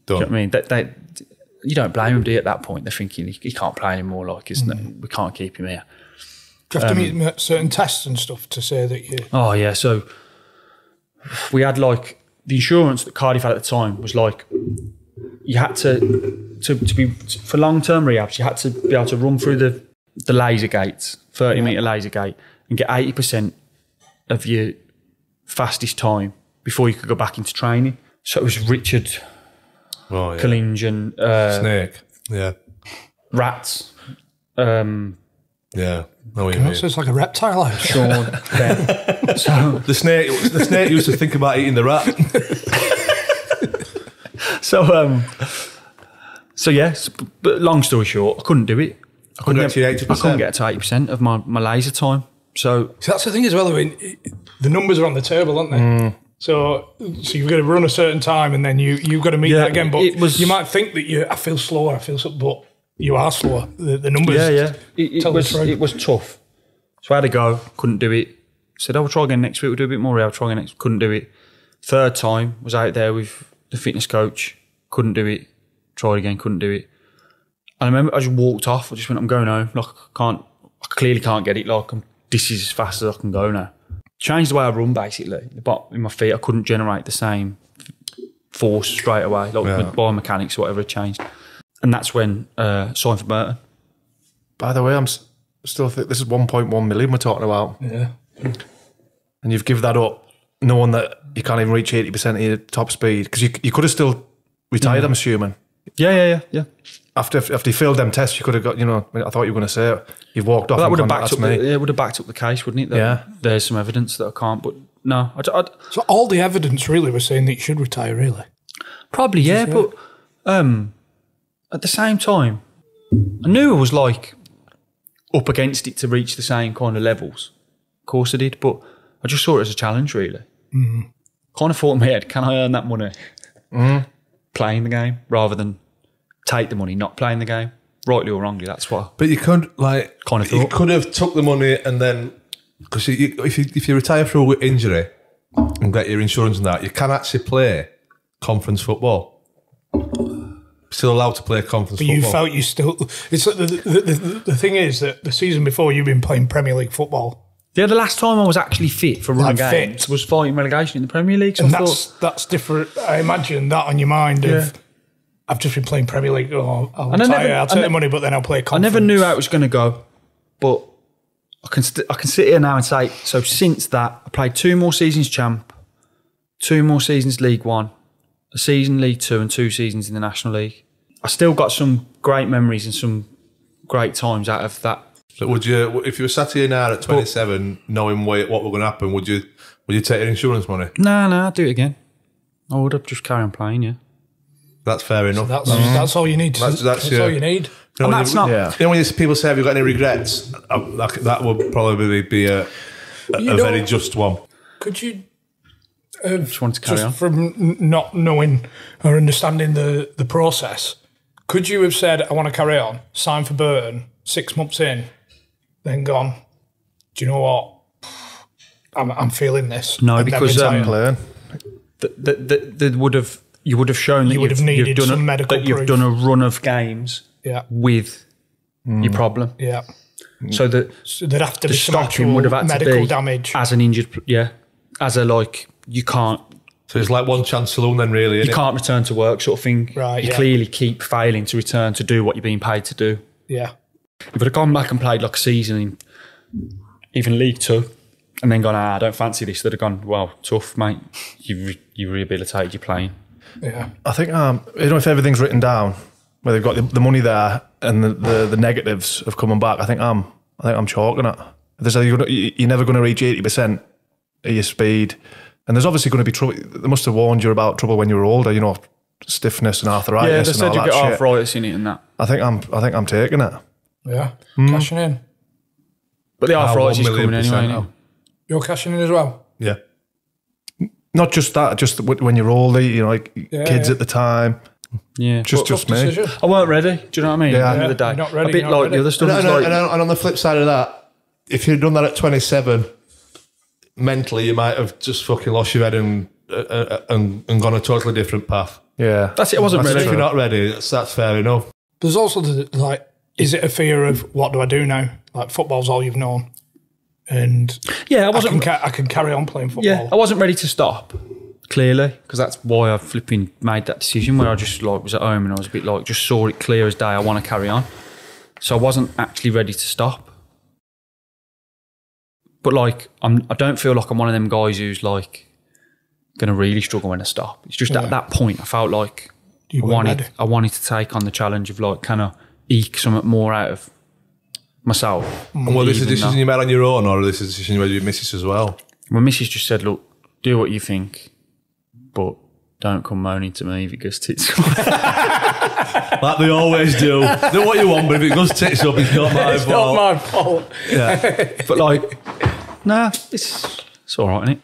done. Do you know what I mean? You don't blame them, do you, at that point? They're thinking he can't play anymore, like, isn't it? We can't keep him here. Do you have to meet certain tests and stuff to say that you... Oh, yeah. So we had, like, the insurance that Cardiff had at the time was like, you had to be, for long-term rehabs, you had to be able to run through the laser gates, 30-metre laser gate, and get 80% of your fastest time before you could go back into training. So it was Richard... Oh, yeah. Collinge and Snake, yeah, Rats, yeah. No, what you mean. So it's like a reptile out. Sean, Ben. So the snake used to think about eating the rat. so yes. But long story short, I couldn't do it. I couldn't get to 80% of my laser time. So that's the thing as well. I mean, the numbers are on the table, aren't they? So you've got to run a certain time, and then you've got to meet that again. But you might think that I feel slower, but you are slower. The numbers. Yeah. It was tough. So I had to go. Couldn't do it. Said, we'll try again next week. We'll do a bit more. I'll try again next. Couldn't do it. Third time was out there with the fitness coach. Couldn't do it. Tried again. Couldn't do it. And I remember I just walked off. I just went, I'm going home. Like, I clearly can't get it. Like, this is as fast as I can go now. Changed the way I run, basically. In my feet, I couldn't generate the same force straight away. Like with biomechanics or whatever had changed. And that's when signed for Burton. By the way, I'm still think this is 1.1 million we're talking about. Yeah. And you've given that up knowing that you can't even reach 80% of your top speed. Because you could have still retired, I'm assuming. Yeah. After you failed them tests, you could have got, I thought you were going to say it. You've walked off. Well, that would have backed up it would have backed up the case, wouldn't it? That there's some evidence that I can't, but no. So all the evidence really was saying that you should retire, really? Probably, yeah, but at the same time, I knew I was like up against it to reach the same kind of levels. Of course I did, but I just saw it as a challenge, really. Kind of thought in my head, can I earn that money playing the game rather than take the money not playing the game? Rightly or wrongly, that's what. But you could kind of thought. You could have took the money and then, because if you retire through injury and get your insurance and that, you can actually play conference football. Still allowed to play conference football. But you felt you still. It's like the thing is that the season before you've been playing Premier League football. Yeah, the last time I was actually fit for running games was fighting relegation in the Premier League. So and that's different. I imagine that on your mind of. I've just been playing Premier League. I'll take the money, but then I'll play conference. I never knew how it was going to go, but I can sit here now and say, so since that, I played 2 more seasons champ, 2 more seasons League One, a season League Two, and 2 seasons in the National League. I still got some great memories and some great times out of that. So would you, if you were sat here now at 27, knowing what was going to happen, would you take your insurance money? No, I'd do it again. I would have just carry on playing, yeah. That's fair enough. So that's all you need. That's all you need. And that's not. Yeah. When people say, "Have you got any regrets?" That would probably be a very just one. Could you just want to carry on from not knowing or understanding the process? Could you have said, "I want to carry on," sign for Burton, 6 months in, then gone? Do you know what? I'm feeling this. No, because there would have. you would have shown that You would have needed done some medical that you've proof. done a run of games Yeah. with your problem. Yeah. So that So there'd have to the be some stopping actual would have had medical to be damage. as an injured, as a like you can't it's like one chance saloon then, really. you Isn't can't return to work sort of thing. Right, You yeah. clearly keep failing to return to do what you're being paid to do. Yeah. If I'd have gone back and played like a season in even League Two, and then gone, I don't fancy this, they'd have gone, well, tough, mate. You rehabilitated your playing. Yeah. I think if everything's written down, where they've got the money there and the negatives of coming back, I think I'm chalking it. There's you're never going to reach 80% of your speed, and there's obviously going to be trouble. They must have warned you about trouble when you were older. Stiffness and arthritis. Yeah, they said and you all get that shit. arthritis in it and that. I think I'm taking it. Yeah. Cashing in. But the arthritis is 1 coming million% anyway. now. innit? You're cashing in as well? Yeah. Not just that, just when you're older, like kids yeah. at the time. Yeah. Just Tough me. decision. I weren't ready. Do you know what I mean? Yeah. At the end of the day. You're not ready, A bit you're not like ready. the other stuff. And, is and, like, and on the flip side of that, if you'd done that at 27, mentally you might have just fucking lost your head and gone a totally different path. Yeah. that's it. I wasn't So ready. if you're not ready, that's fair enough. There's also is it a fear of what do I do now? Like football's all you've known, and Yeah, I wasn't. I can carry on playing football. Yeah, I wasn't ready to stop. Clearly, because that's why I flipping made that decision where I just was at home and I was a bit just saw it clear as day. I want to carry on, so I wasn't actually ready to stop. But I don't feel like I'm one of them guys who's going to really struggle when I stop. It's just at that point I felt like You I weren't wanted ready. I wanted to take on the challenge of can I eke something more out of myself. And was this a Even decision though- you made on your own, or this is a decision you made with your missus as well? My missus just said, look, do what you think, but don't come moaning to me if it goes tits up. Like they always do. Do what you want, but if it goes tits up, it's not my It's fault. not my fault. Yeah. But nah, it's all right, isn't it?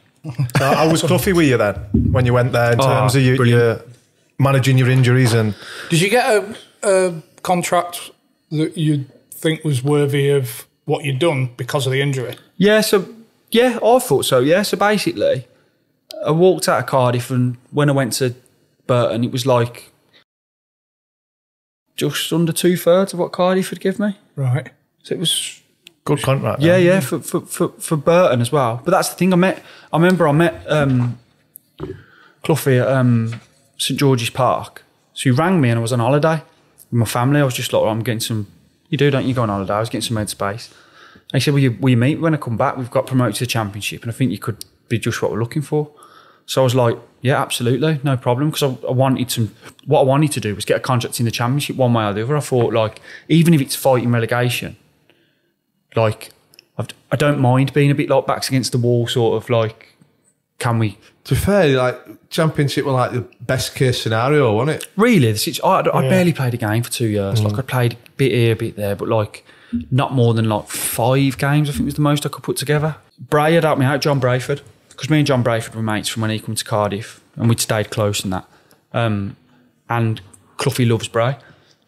I was Cloughy with you then when you went there in terms of your managing your injuries and Did you get a contract that you think was worthy of what you'd done because of the injury? Yeah, I thought so, yeah. So basically, I walked out of Cardiff and when I went to Burton, it was just under 2/3 of what Cardiff had given me. Right. So it was... good contract. Yeah, for Burton as well. But that's the thing. I remember I met Cloughy at St George's Park. So he rang me and I was on holiday with my family. I was just I'm getting some. You do, don't you? Go on holiday. I was getting some headspace. And he said, will you meet when I come back? We've got promoted to the Championship, and I think you could be just what we're looking for. So I was like, yeah, absolutely, no problem. Because what I wanted to do was get a contract in the Championship one way or the other. I thought even if it's fighting relegation. I don't mind being a bit backs against the wall, sort of can we? To be fair, Championship were the best case scenario, wasn't it? Really, I barely played a game for 2 years. I played a bit here, a bit there, but not more than 5 games, I think was the most I could put together. Bray had helped me out, John Brayford, because me and John Brayford were mates from when he came to Cardiff, and we'd stayed close and that. And Cloughy loves Bray.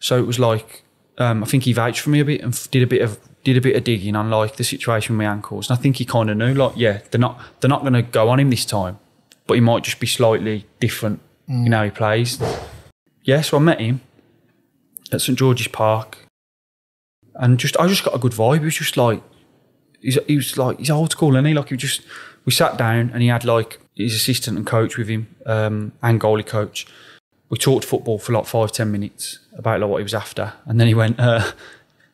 So it was I think he vouched for me a bit and did a bit of digging on the situation with my ankles, and I think he kind of knew they're not going to go on him this time, but he might just be slightly different in how he plays. Yeah, so I met him at St George's Park, and I just got a good vibe. He was just he's old school, isn't he? We sat down and he had his assistant and coach with him, and goalie coach. We talked football for 5-10 minutes about what he was after, and then he went,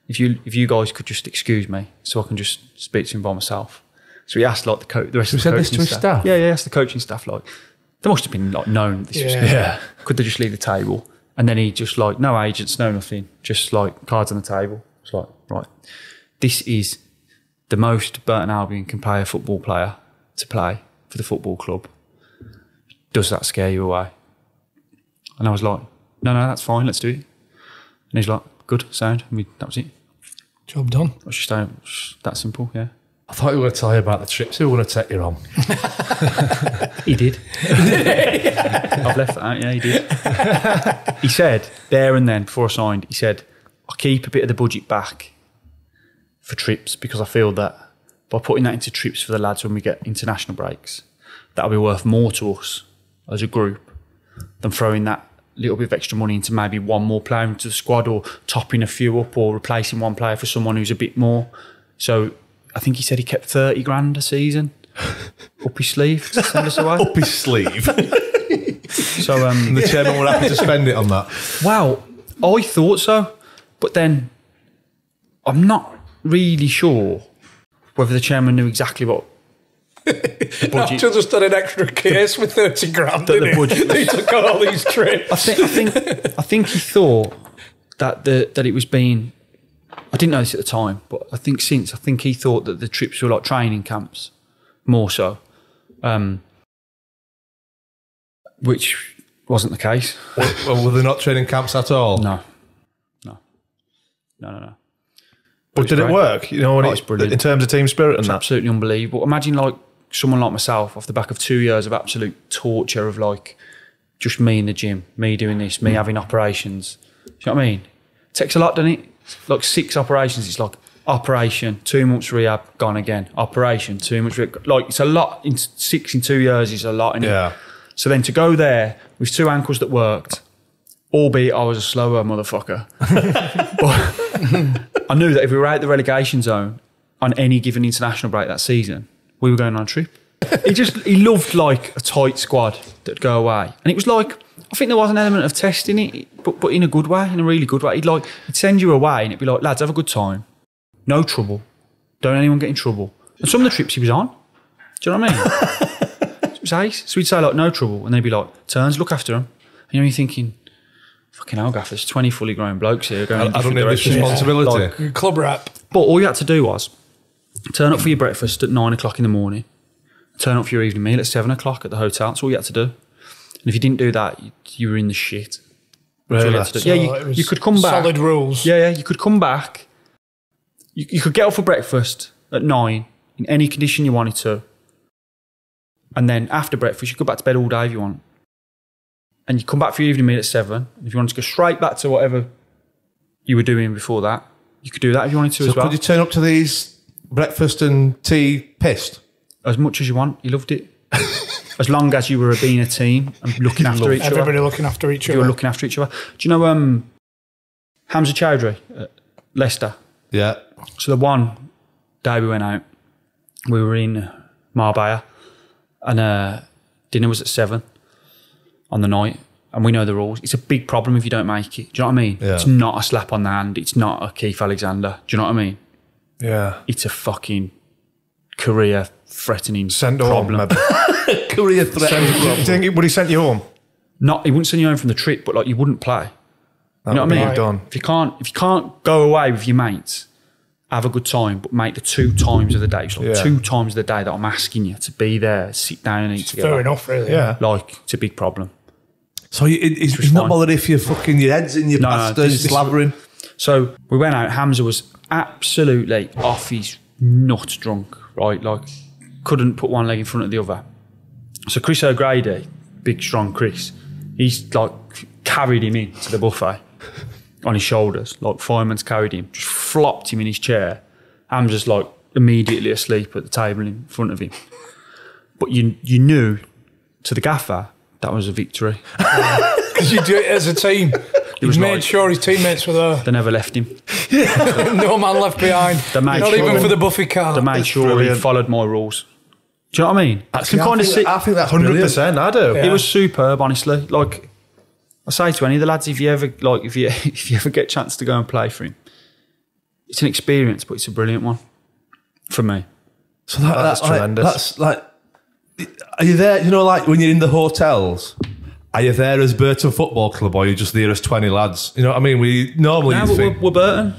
if you guys could just excuse me so I can just speak to him by myself. So he asked the rest of the said this coaching to his staff? Yeah, he asked the coaching staff they must have been known this was Yeah. coming. Yeah. Could they just leave the table? And then he just no agents, no nothing, just cards on the table. It's right, this is the most Burton Albion can pay a football player to play for the football club. Does that scare you away? And I was no, that's fine, let's do it. And he's good, sound. And that was it. Job done. It was just that simple, yeah. I thought you were going to tell you about the trips we were going to take you on. He did. I've left that out, yeah, he did. He said, there and then, before I signed, he said, I'll keep a bit of the budget back for trips because I feel that by putting that into trips for the lads when we get international breaks, that'll be worth more to us as a group than throwing that little bit of extra money into maybe one more player into the squad, or topping a few up, or replacing one player for someone who's a bit more. So I think he said he kept 30 grand a season up his sleeve to send us away. Up his sleeve. So And the chairman were happy to spend it on that. wow, I thought so, but then I'm not really sure whether the chairman knew exactly what the budget. Nigel just done an extra case with 30 grand in it. He took all these trips. I think he thought that that it was being. I didn't know this at the time, but I think he thought that the trips were like training camps, more so, which wasn't the case. Well, were they not training camps at all? No. But did it work? You know, it's brilliant. in terms of team spirit and It's that? absolutely unbelievable. Imagine like someone like myself off the back of 2 years of absolute torture of like just me in the gym, me doing this, me having operations. Do you know what I mean? It takes a lot, doesn't it? It's like 6 operations. It's like operation, 2 months rehab, gone again. Operation, 2 months rehab. Like it's a lot. 6 in 2 years is a lot. Yeah. So then to go there with 2 ankles that worked, albeit I was a slower motherfucker. But I knew that if we were out the relegation zone on any given international break that season, we were going on a trip. He loved like a tight squad that'd go away. And it was like, I think there was an element of testing it, but in a good way, in a really good way. He'd send you away and it'd be like, lads, have a good time. No trouble. Don't anyone get in trouble. And some of the trips he was on. Do you know what I mean? It was ace. So we'd say like, no trouble. And they'd be like, turns, look after him. And you're thinking, fucking hell, gaffers, 20 fully grown blokes here going in I don't different need this directions. responsibility. Like, Club rep. but all you had to do was turn up for your breakfast at 9 o'clock in the morning, turn up for your evening meal at 7 o'clock at the hotel. That's all you had to do. And if you didn't do that, you were in the shit. That's all you had to do. So Yeah, you could come back. Solid rules. Yeah, you could come back. You could get up for breakfast at 9 in any condition you wanted to. And then after breakfast, you could go back to bed all day if you want. And you come back for your evening meal at 7. If you wanted to go straight back to whatever you were doing before that, you could do that if you wanted to as well. Could you turn up to these breakfast and tea pissed? As much as you want. You loved it. As long as you were being a team and looking after each other. Everybody looking after each You other. were looking after each other. Do you know Hamza Chowdhury at Leicester? Yeah. So the one day we went out, we were in Marbella and dinner was at 7 on the night. And we know the rules. It's a big problem if you don't make it. Do you know what I mean? Yeah. It's not a slap on the hand. It's not a Keith Alexander. Do you know what I mean? Yeah. It's a fucking career-threatening Sent problem. home, maybe. Career threat. Would he send you home? He wouldn't send you home from the trip, but like you wouldn't play. You know what I mean? Right. Done. If you can't go away with your mates, have a good time, but make the 2 times of the day. It's like 2 times of the day that I'm asking you to be there, sit down and eat together. Fair enough, really. Yeah. Like, it's a big problem. So he's not fine. bothered if your head's in your pasta, this- slavering. So we went out. Hamza was absolutely off his nut drunk, right? Like, couldn't put one leg in front of the other. So Chris O'Grady, big strong Chris, he's like carried him into the buffet on his shoulders, like fireman's carried him, just flopped him in his chair. Hamza's like immediately asleep at the table in front of him. But you knew to the gaffer that was a victory. Because you do it as a team. He was made like- sure his teammates were there. They never left him. No man left behind. They made Not sure- even for the Buffy car. They made sure brilliant. he followed my rules. Do you know what I mean? Actually, Can kind of see- I think that's brilliant. 100%, I do. Yeah. It was superb, honestly. Like I say to any of the lads, if you ever get a chance to go and play for him, it's an experience, but it's a brilliant one for me. So That's like, tremendous. That's like, are you there? You know, like when you're in the hotels, are you there as Burton Football Club, or are you just there as 20 lads? You know what I mean? We normally No, think. we're Burton,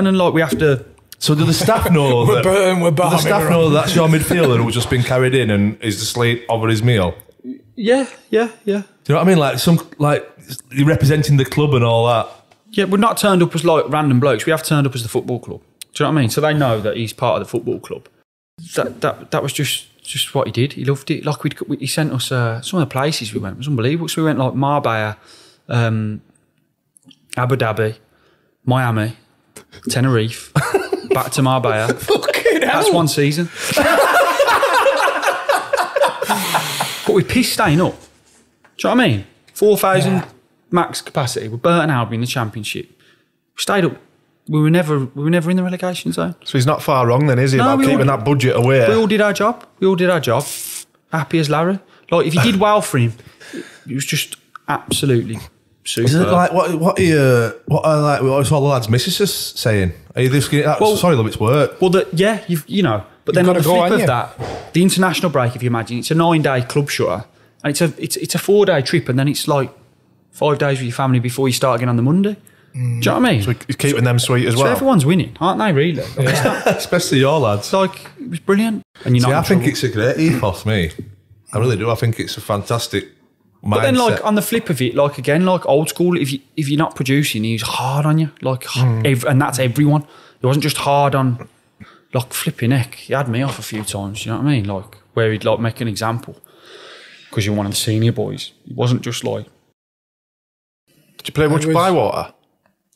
and like we have to. So do the staff know We're that? Burton, we're Do the Barney, staff we're know on. that's your midfielder who's just been carried in and is asleep over his meal? Yeah. Do you know what I mean? Like you're representing the club and all that. Yeah, we're not turned up as like random blokes. We have turned up as the football club. Do you know what I mean? So they know that he's part of the football club. That was just what he did. He loved it. Like he sent us some of the places we went. It was unbelievable. So we went like Marbella, Abu Dhabi, Miami, Tenerife, back to Marbella. Fucking hell. That's one season. But we pissed staying up. Do you know what I mean? 4,000 max capacity. We're Burton Albion in the Championship. We stayed up. We were never in the relegation zone. So he's not far wrong then, is he, about we keeping that budget away? We all did our job. Happy as Larry. Like, if you did well for him, it was just absolutely super. Isn't it like what are like what all the lads' missus saying? Are you just sorry, love, it's work. Well, you know. But then on the flip of that, the international break, if you imagine, it's a 9-day club shutter, and it's a 4-day trip, and then it's like 5 days with your family before you start again on the Monday. Do you know what I mean? So he's keeping them sweet as well. So everyone's winning, aren't they? Really, Especially your lads. It's like, it was brilliant. And I think it's a great ethos, me. I really do. I think it's a fantastic mindset. But then, like, on the flip of it, like, again, like old school, if you're not producing, he's hard on you, like, and that's everyone. It wasn't just hard on, like, flipping heck. He had me off a few times. You know what I mean? Like, where he'd like make an example because you're one of the senior boys. It wasn't just like. Did you play much Bywater?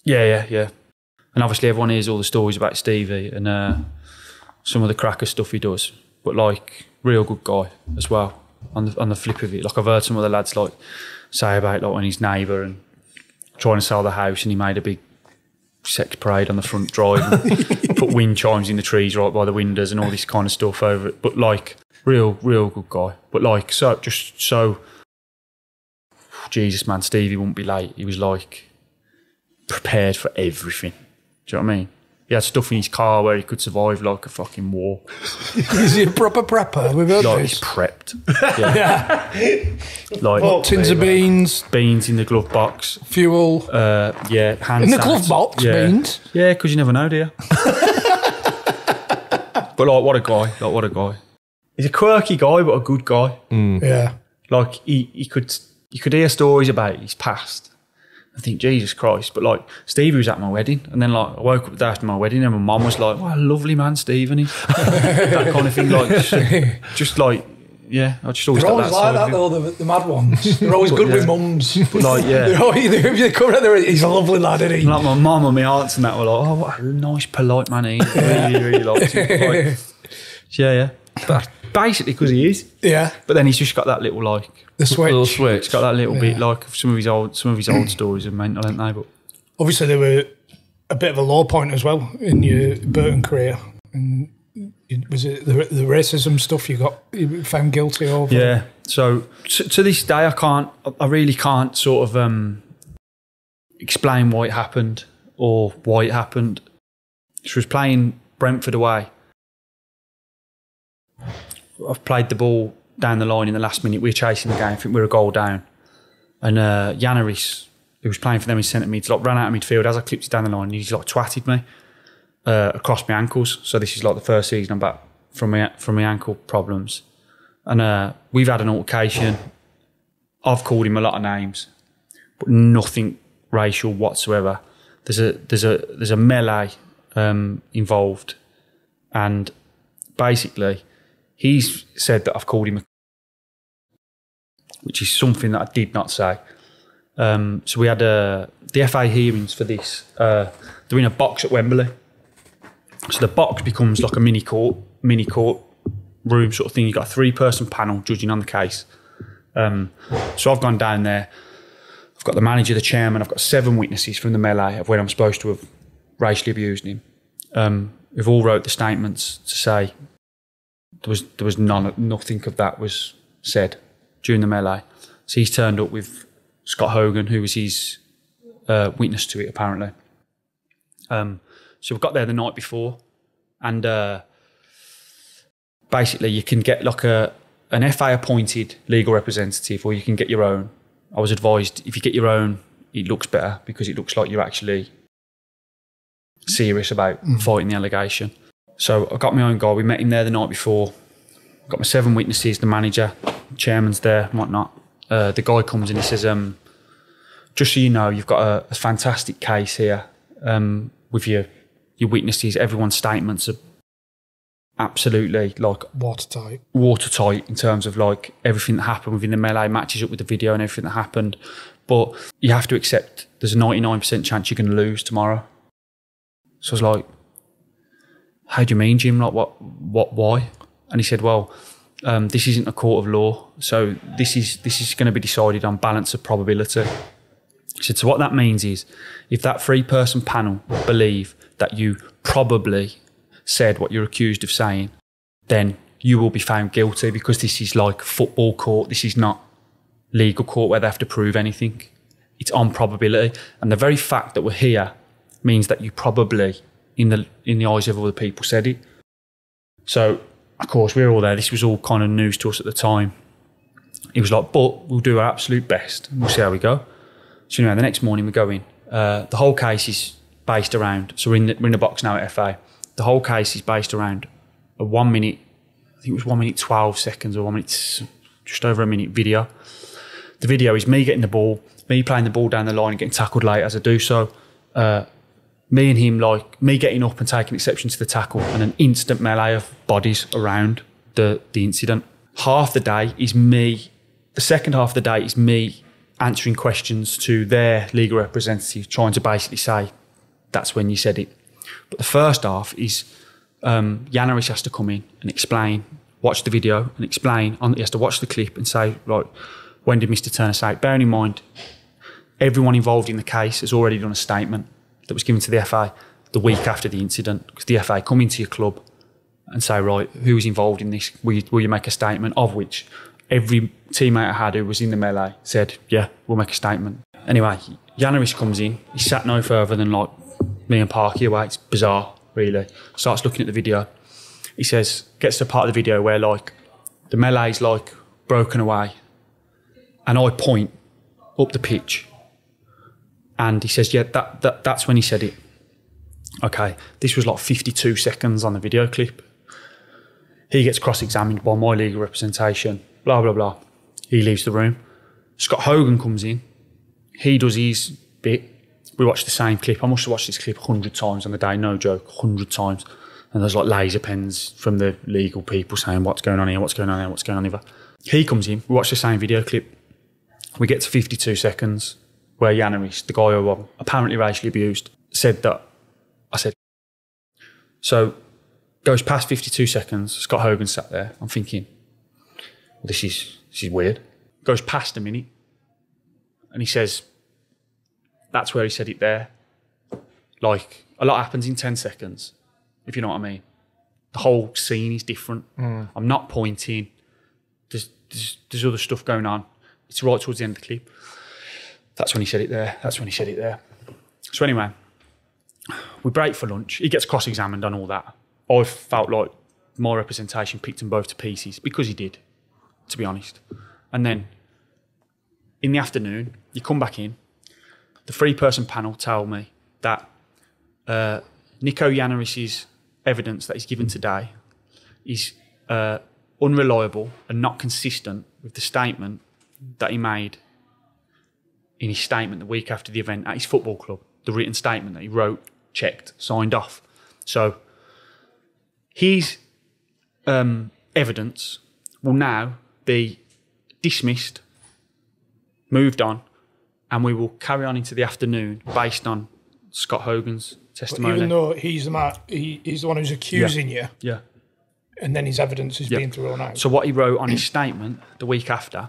Yeah. And obviously everyone hears all the stories about Stevie and some of the cracker stuff he does. But like, real good guy as well. On the flip of it, like I've heard some other lads like say about like when his neighbour and trying to sell the house and he made a big sex parade on the front drive and put wind chimes in the trees right by the windows and all this kind of stuff over it. But like, real good guy. But like, so Jesus man, Stevie wouldn't be late. He was like prepared for everything. Do you know what I mean? He had stuff in his car where he could survive like a fucking war. Is he a proper prepper? We've heard like this. he's prepped. Yeah. Like tins of beans in the glove box, fuel. Hand in the glove box, beans. Yeah, because you never know, do you? But like, what a guy! He's a quirky guy, but a good guy. Yeah. Like he could hear stories about his past. I think, Jesus Christ. But like, Stevie was at my wedding. And then like, I woke up the day after my wedding and my mum was like, what a lovely man Steve, isn't he? That kind of thing. Like, just like, yeah, I just always They're got always that like side that of though, the mad ones. They're always good with mums. But like, yeah. If you come out there, he's a lovely lad, isn't he? Like my mum and my aunts and that were like, oh, what a nice, polite man he is. Really liked him. Like, yeah. But basically because he is. Yeah. But then he's just got that little like, the switch. It's got that little bit like some of his old stories are mental, aren't they? But obviously, they were a bit of a low point as well in your Burton career. And was it the racism stuff you found guilty of? Yeah. So to this day, I really can't sort of explain why it happened or why it happened. She was playing Brentford away. I've played the ball down the line in the last minute. We were chasing the game. I think we were a goal down. And Yanaris, who was playing for them in centre mid, like, ran out of midfield as I clipped it down the line. And he's like twatted me across my ankles. So this is like the first season I'm back from my ankle problems. And we've had an altercation. I've called him a lot of names, but nothing racial whatsoever. There's a melee involved, and basically he's said that I've called him, which is something that I did not say. So we had the FA hearings for this. They're in a box at Wembley. So the box becomes like a mini court room sort of thing. You've got a 3-person panel judging on the case. So I've gone down there. I've got the manager, the chairman. I've got 7 witnesses from the melee of when I'm supposed to have racially abused him. We've all wrote the statements to say there was nothing of that was said during the melee. So he's turned up with Scott Hogan, who was his witness to it, apparently. So we got there the night before, and basically you can get like an FA-appointed legal representative, or you can get your own. I was advised if you get your own, it looks better because it looks like you're actually serious about fighting the allegation. So I got my own guy. We met him there the night before. Got my 7 witnesses, the manager, chairman's there and whatnot. The guy comes in, he says, just so you know, you've got a fantastic case here with your witnesses. Everyone's statements are absolutely like watertight in terms of like everything that happened within the melee matches up with the video and everything that happened. But you have to accept there's a 99% chance you're going to lose tomorrow. So I was like, how do you mean, Jim? Like, what, why? And he said, well, This isn't a court of law, so this is going to be decided on balance of probability. He said, so what that means is, if that 3-person panel believe that you probably said what you're accused of saying, then you will be found guilty, because this is like football court. This is not legal court where they have to prove anything. It's on probability, and the very fact that we're here means that you probably, in the eyes of other people, said it. So, of course, we were all there. This was all kind of news to us at the time. He was like, but we'll do our absolute best and we'll see how we go. So anyway, the next morning we go in. The whole case is based around, so we're in the box now at FA. The whole case is based around a 1 minute, I think it was 1 minute 12 seconds or 1 minute, just over a minute video. The video is me getting the ball, me playing the ball down the line and getting tackled late as I do so. Me and him, like me getting up and taking exception to the tackle, and an instant melee of bodies around the incident. Half the day is me, the second half of the day is me answering questions to their legal representative, trying to basically say, that's when you said it. But the first half is Janaris has to come in and explain, watch the video and explain, he has to watch the clip and say, right, when did Mr. Turner say it? Bearing in mind, everyone involved in the case has already done a statement that was given to the FA the week after the incident, because the FA come into your club and say, right, who was involved in this? Will you make a statement? Of which every teammate I had who was in the melee said, yeah, we'll make a statement. Anyway, Janaris comes in. He sat no further than like me and Parky away. It's bizarre, really. Starts looking at the video. He says, gets to a part of the video where like the melee's like broken away, and I point up the pitch. And he says, yeah, that's when he said it. Okay, this was like 52 seconds on the video clip. He gets cross-examined by my legal representation, blah, blah, blah. He leaves the room. Scott Hogan comes in. He does his bit. We watch the same clip. I must have watched this clip 100 times on the day, no joke, 100 times. And there's like laser pens from the legal people saying, what's going on here, what's going on here, what's going on here. He comes in, we watch the same video clip. We get to 52 seconds. Where Janaris, the guy who apparently racially abused, said that I said. So goes past 52 seconds. Scott Hogan sat there. I'm thinking, well, this is weird. Goes past a minute, and he says, "That's where he said it there." Like a lot happens in 10 seconds, if you know what I mean. The whole scene is different. I'm not pointing. There's other stuff going on. It's right towards the end of the clip. That's when he said it there. That's when he said it there. So anyway, we break for lunch. He gets cross-examined on all that. I felt like my representation picked them both to pieces, because he did, to be honest. And then in the afternoon, you come back in. The 3-person panel tell me that Nico Janaris's evidence that he's given today is unreliable and not consistent with the statement that he made in his statement the week after the event at his football club, the written statement that he wrote, checked, signed off. So his evidence will now be dismissed, moved on, and we will carry on into the afternoon based on Scott Hogan's testimony. Even though he's the one who's accusing you, yeah, and then his evidence is being thrown out. So what he wrote on his statement the week after,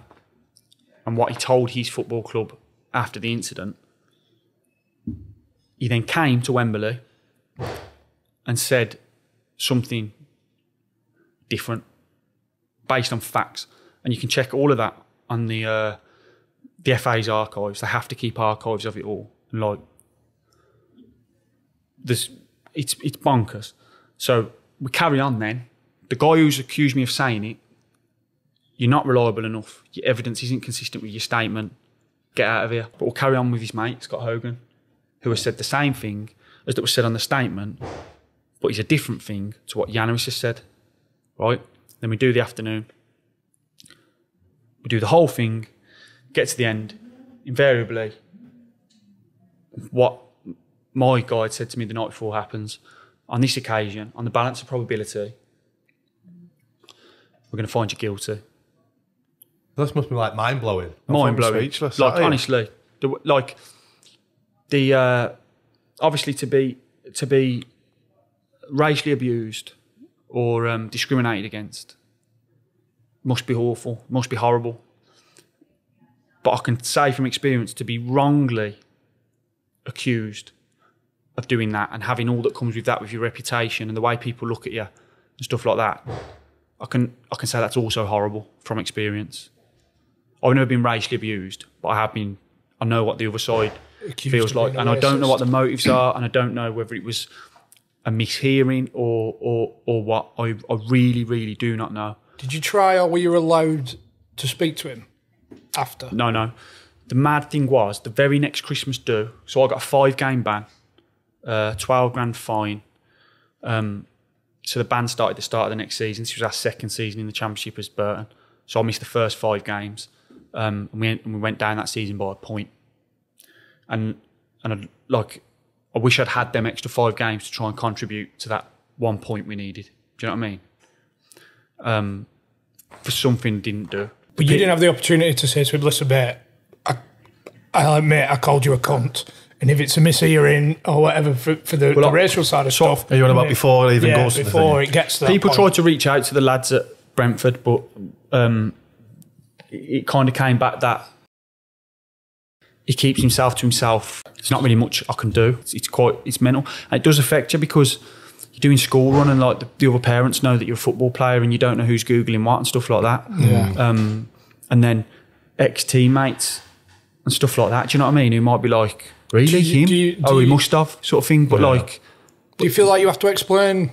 and what he told his football club after the incident, he then came to Wembley and said something different based on facts. And you can check all of that on the FA's archives. They have to keep archives of it all. And like, it's bonkers. So we carry on then. The guy who's accused me of saying it, you're not reliable enough. Your evidence isn't consistent with your statement. Get out of here. But we'll carry on with his mate, Scott Hogan, who has said the same thing as that was said on the statement, but it's a different thing to what Janaris has said, right? Then we do the afternoon. We do the whole thing, get to the end. Invariably, what my guide said to me the night before happens. On this occasion, on the balance of probability, we're going to find you guilty. This must be like mind-blowing. Mind-blowing. Speechless. Like, honestly, obviously to be racially abused or discriminated against must be awful, must be horrible. But I can say from experience, to be wrongly accused of doing that and having all that comes with that, with your reputation and the way people look at you and stuff like that, I can say that's also horrible from experience. I've never been racially abused, but I know what the other side feels like, and I don't know what the motives are, and I don't know whether it was a mishearing or what. I really, really do not know. Did you try, or were you allowed to speak to him after? No. The mad thing was, the very next Christmas do, so I got a 5-game ban, 12 grand fine. So the ban started at the start of the next season. This was our second season in the Championship as Burton. So I missed the first 5 games. And we went down that season by a point. And I wish I'd had them extra 5 games to try and contribute to that 1 point we needed. Do you know what I mean? For something I didn't do. But you didn't have the opportunity to say to him, listen, mate, I called you a cunt. And if it's a mishearing or whatever for the racial side of stuff. Are you on about before it even goes to the thing? Before it gets to that People point. tried to reach out to the lads at Brentford, but it kind of came back that he keeps himself to himself. There's not really much I can do. It's mental. And it does affect you because you're doing school run and like the other parents know that you're a football player and you don't know who's Googling what and stuff like that. Yeah. And then ex-teammates and stuff like that. Do you know what I mean? Who might be like, really? Him? He must have, sort of thing. But like... Do you feel like you have to explain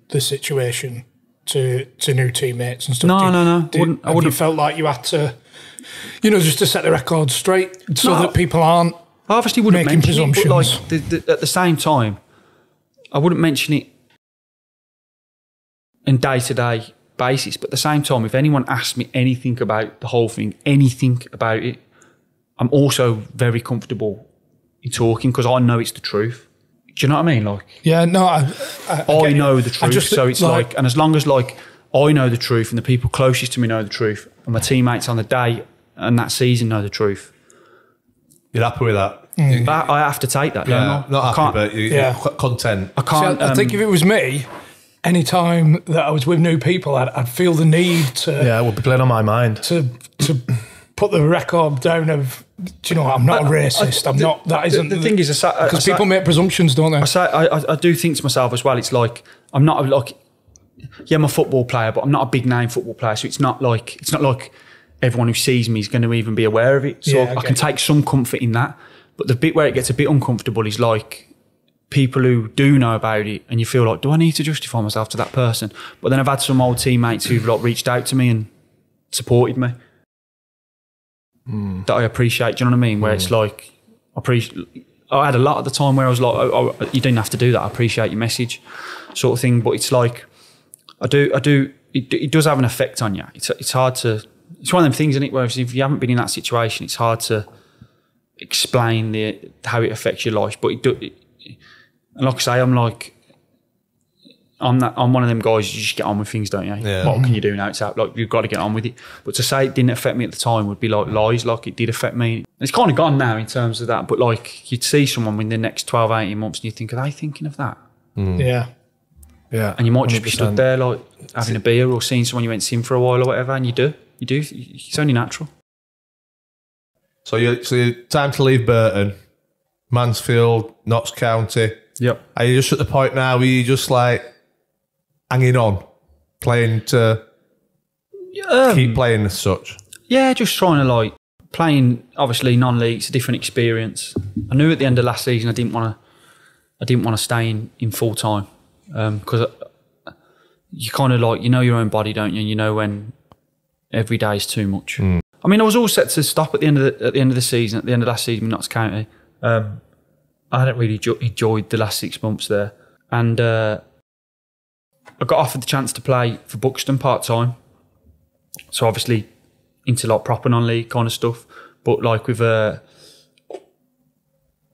the situation to new teammates and stuff? No. I wouldn't have felt like you had to, just to set the record straight so that people aren't I obviously wouldn't making mention presumptions. it, but like at the same time, I wouldn't mention it in day-to-day basis. But at the same time, if anyone asks me anything about the whole thing, anything about it, I'm also very comfortable in talking because I know it's the truth. Do you know what I mean? Like, yeah, no, I know the truth, so it's like, and as long as like I know the truth and the people closest to me know the truth, and my teammates on the day and that season know the truth, you're happy with that? But I have to take that. Yeah, not happy, but you're content. I can't. I think if it was me, any time that I was with new people, I'd feel the need to. Yeah, it would be playing on my mind to put the record down of. Do you know what? I'm not a racist. I'm not. That isn't the thing is, because people make presumptions, don't they? I do think to myself as well. It's like I'm not like, yeah, I'm a football player, but I'm not a big name football player. So it's not like everyone who sees me is going to even be aware of it. So I can take some comfort in that. But the bit where it gets a bit uncomfortable is like people who do know about it, and you feel like, do I need to justify myself to that person? But then I've had some old teammates who've like reached out to me and supported me. That I appreciate. Do you know what I mean? Where it's like, I had a lot at the time where I was like, oh, you didn't have to do that. I appreciate your message, sort of thing. But it's like, I do. It does have an effect on you. It's hard to. It's one of them things, isn't it? Where if you haven't been in that situation, it's hard to explain how it affects your life. But and like I say, I'm one of them guys. You just get on with things, don't you? Yeah. What can you do now? It's out. Like, you've got to get on with it. But to say it didn't affect me at the time would be like lies. Like, it did affect me. It's kind of gone now in terms of that. But like, you'd see someone in the next 12, 18 months, and you think, are they thinking of that? Yeah. Yeah. And you might just be stood there like having a beer or seeing someone you went to see for a while or whatever, and you do. It's only natural. So you're time to leave Burton, Mansfield, Notts County. Yep. Are you just at the point now where you just like hanging on, playing to keep playing as such? Yeah, just trying to like playing. Obviously, non-league, it's a different experience. I knew at the end of last season I didn't want to stay in full time because you kind of like, you know your own body, don't you? And you know when every day is too much. I mean, I was all set to stop at the end of the season. At the end of last season in Notts County, I hadn't really enjoyed the last 6 months there, and I got offered the chance to play for Buxton part time. So obviously into like proper non-league kind of stuff, but like with a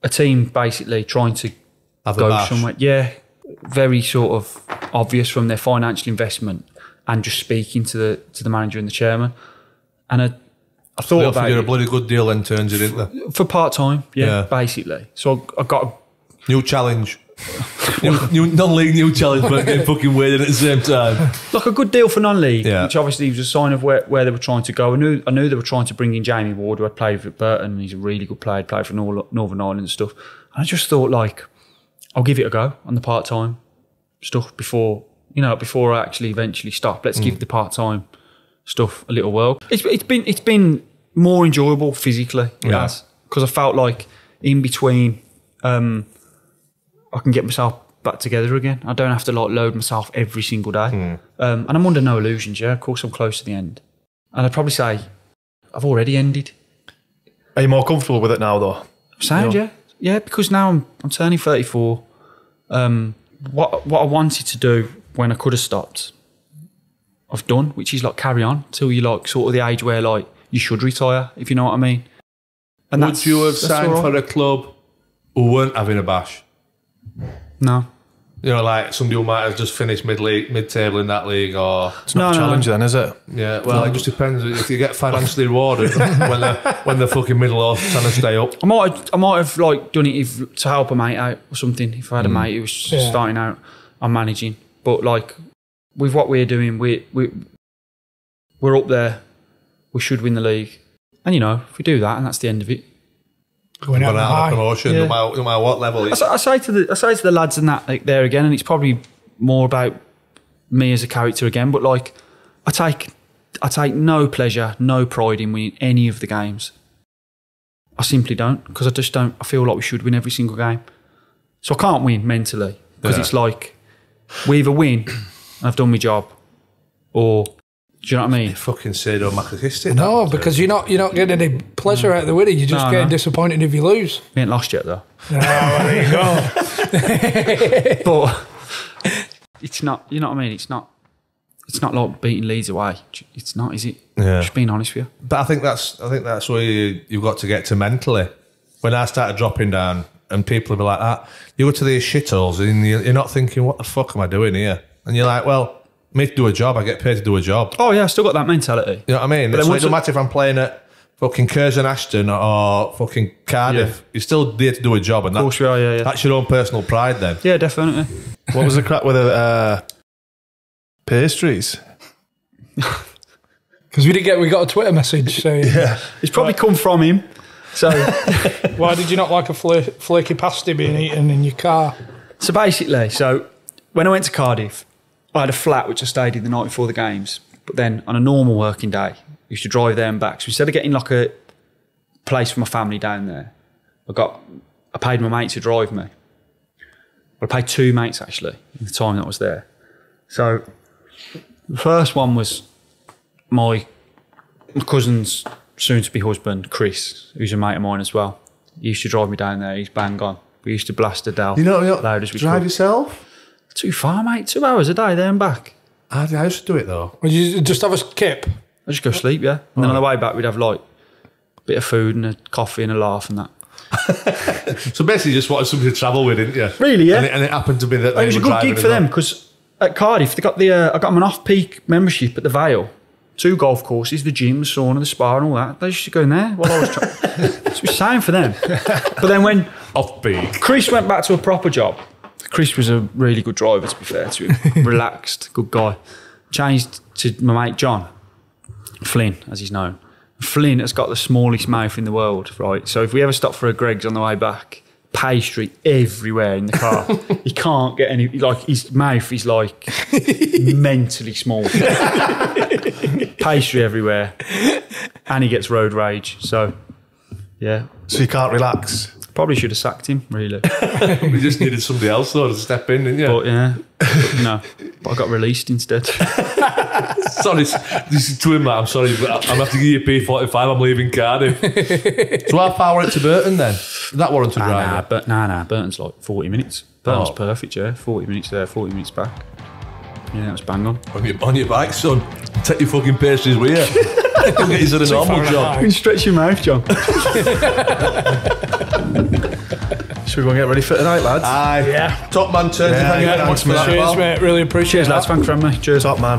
team basically trying to go somewhere. Yeah, very sort of obvious from their financial investment and just speaking to the manager and the chairman. And I thought about it. A bloody good deal then, turns it, didn't they? For part-time, yeah, basically. So I got new challenge. Non-league new challenge, but getting fucking weird at the same time. Like a good deal for non-league, Yeah. which obviously was a sign of where they were trying to go. I knew they were trying to bring in Jamie Ward, who had played for Burton, and he's a really good player, played for Northern Ireland and stuff. And I just thought, like, I'll give it a go on the part-time stuff before I actually eventually stop. Let's give the part-time stuff a little whirl. It's been more enjoyable physically, because I felt like in between, I can get myself back together again. I don't have to like load myself every single day. And I'm under no illusions, yeah. Of course, I'm close to the end. And I'd probably say I've already ended. Are you more comfortable with it now, though? Sound, yeah. Yeah, because now I'm turning 34. What I wanted to do when I could have stopped, I've done, which is like carry on till you're like sort of the age where like you should retire, if you know what I mean. And Would you have signed for a club who weren't having a bash? No. You know, like somebody who might have just finished mid-table in that league, or It's not a challenge then, is it? yeah. Well, it just depends if you get financially rewarded when the fucking middle are trying to stay up. I might have like done it to help a mate out or something. If I had a mate who was starting out, I'm managing. But like with what we're doing, we're up there. We should win the league, and you know if we do that, and that's the end of it. Going out of promotion, Yeah. no matter what level. I say to the lads and that like, there again, and it's probably more about me as a character again. But like, I take no pleasure, no pride in winning any of the games. I simply don't, because I just don't. I feel like we should win every single game, so I can't win mentally because it's like we either win and I've done my job, or do you know what I mean? Fucking sadomasochistic. No, because you're not getting any pleasure out of the winning. You're just getting disappointed if you lose. We ain't lost yet though. Oh, there you go. But it's not. You know what I mean? It's not like beating Leeds away. It's not, is it? Yeah. Just being honest with you. But I think that's where you've got to get to mentally. When I started dropping down, and people will be like that, you go to these shitholes and you're not thinking, what the fuck am I doing here? And you're like, well, me to do a job, I get paid to do a job. Oh yeah, I still got that mentality. You know what I mean? It doesn't matter if I'm playing at fucking Curzon Ashton or fucking Cardiff. You're still there to do a job, and Of course we are, yeah. that's your own personal pride then. Yeah, definitely. What was the crack with the pastries? Because we got a Twitter message saying, It's probably come from him. So why did you not like a flaky pasty being eaten in your car? So basically, when I went to Cardiff, I had a flat which I stayed in the night before the games. But then on a normal working day, I used to drive there and back. So instead of getting like a place for my family down there, I paid my mate to drive me. But I paid two mates actually in the time that I was there. So the first one was my cousin's soon-to-be husband, Chris, who's a mate of mine as well. He used to drive me down there. He's bang on. We used to blast the Dell. You know, loud as we drive could. yourself? Too far, mate. 2 hours a day there and back. I used to do it though. Would you just have a kip? I just go sleep, yeah. And then on the way back, we'd have like a bit of food and a coffee and a laugh and that. So basically, you just wanted something to travel with, didn't you? Really, yeah. And it happened to be that It was a good gig for them because at Cardiff, they got I got them an off-peak membership at the Vale. 2 golf courses, the gym, the sauna, the spa and all that. They used to go in there while I was trying. It was saying for them. But then when off-peak, Chris went back to a proper job, Chris was a really good driver, to be fair to him. Relaxed, good guy. Changed to my mate John, Flynn, as he's known. Flynn has got the smallest mouth in the world, right? So if we ever stop for a Greg's on the way back, pastry everywhere in the car. He can't get any, like his mouth is like mentally small. Pastry everywhere. And he gets road rage. So, yeah. So you can't relax? Probably should have sacked him, really. we just needed somebody else though to step in, didn't you? But yeah, no. But I got released instead. Sorry, this is to him, I'm sorry, but I'm going to have to give you a P45, I'm leaving Cardiff. So how far were it to Burton then? That warrant to drive? Nah, Burton's like 40 minutes. Burton's perfect, yeah. 40 minutes there, 40 minutes back. Yeah, that was bang on. On your bike, son. Take your fucking pastries with you. You'll get you to the normal job. You can stretch your mouth, John. Should we go and get ready for tonight, lads? Aye. Yeah. Top man turns. Yeah, Thank you very much for that. Cheers, mate. Really appreciate Cheers, that. lads. Thanks for having me. Cheers. Top man.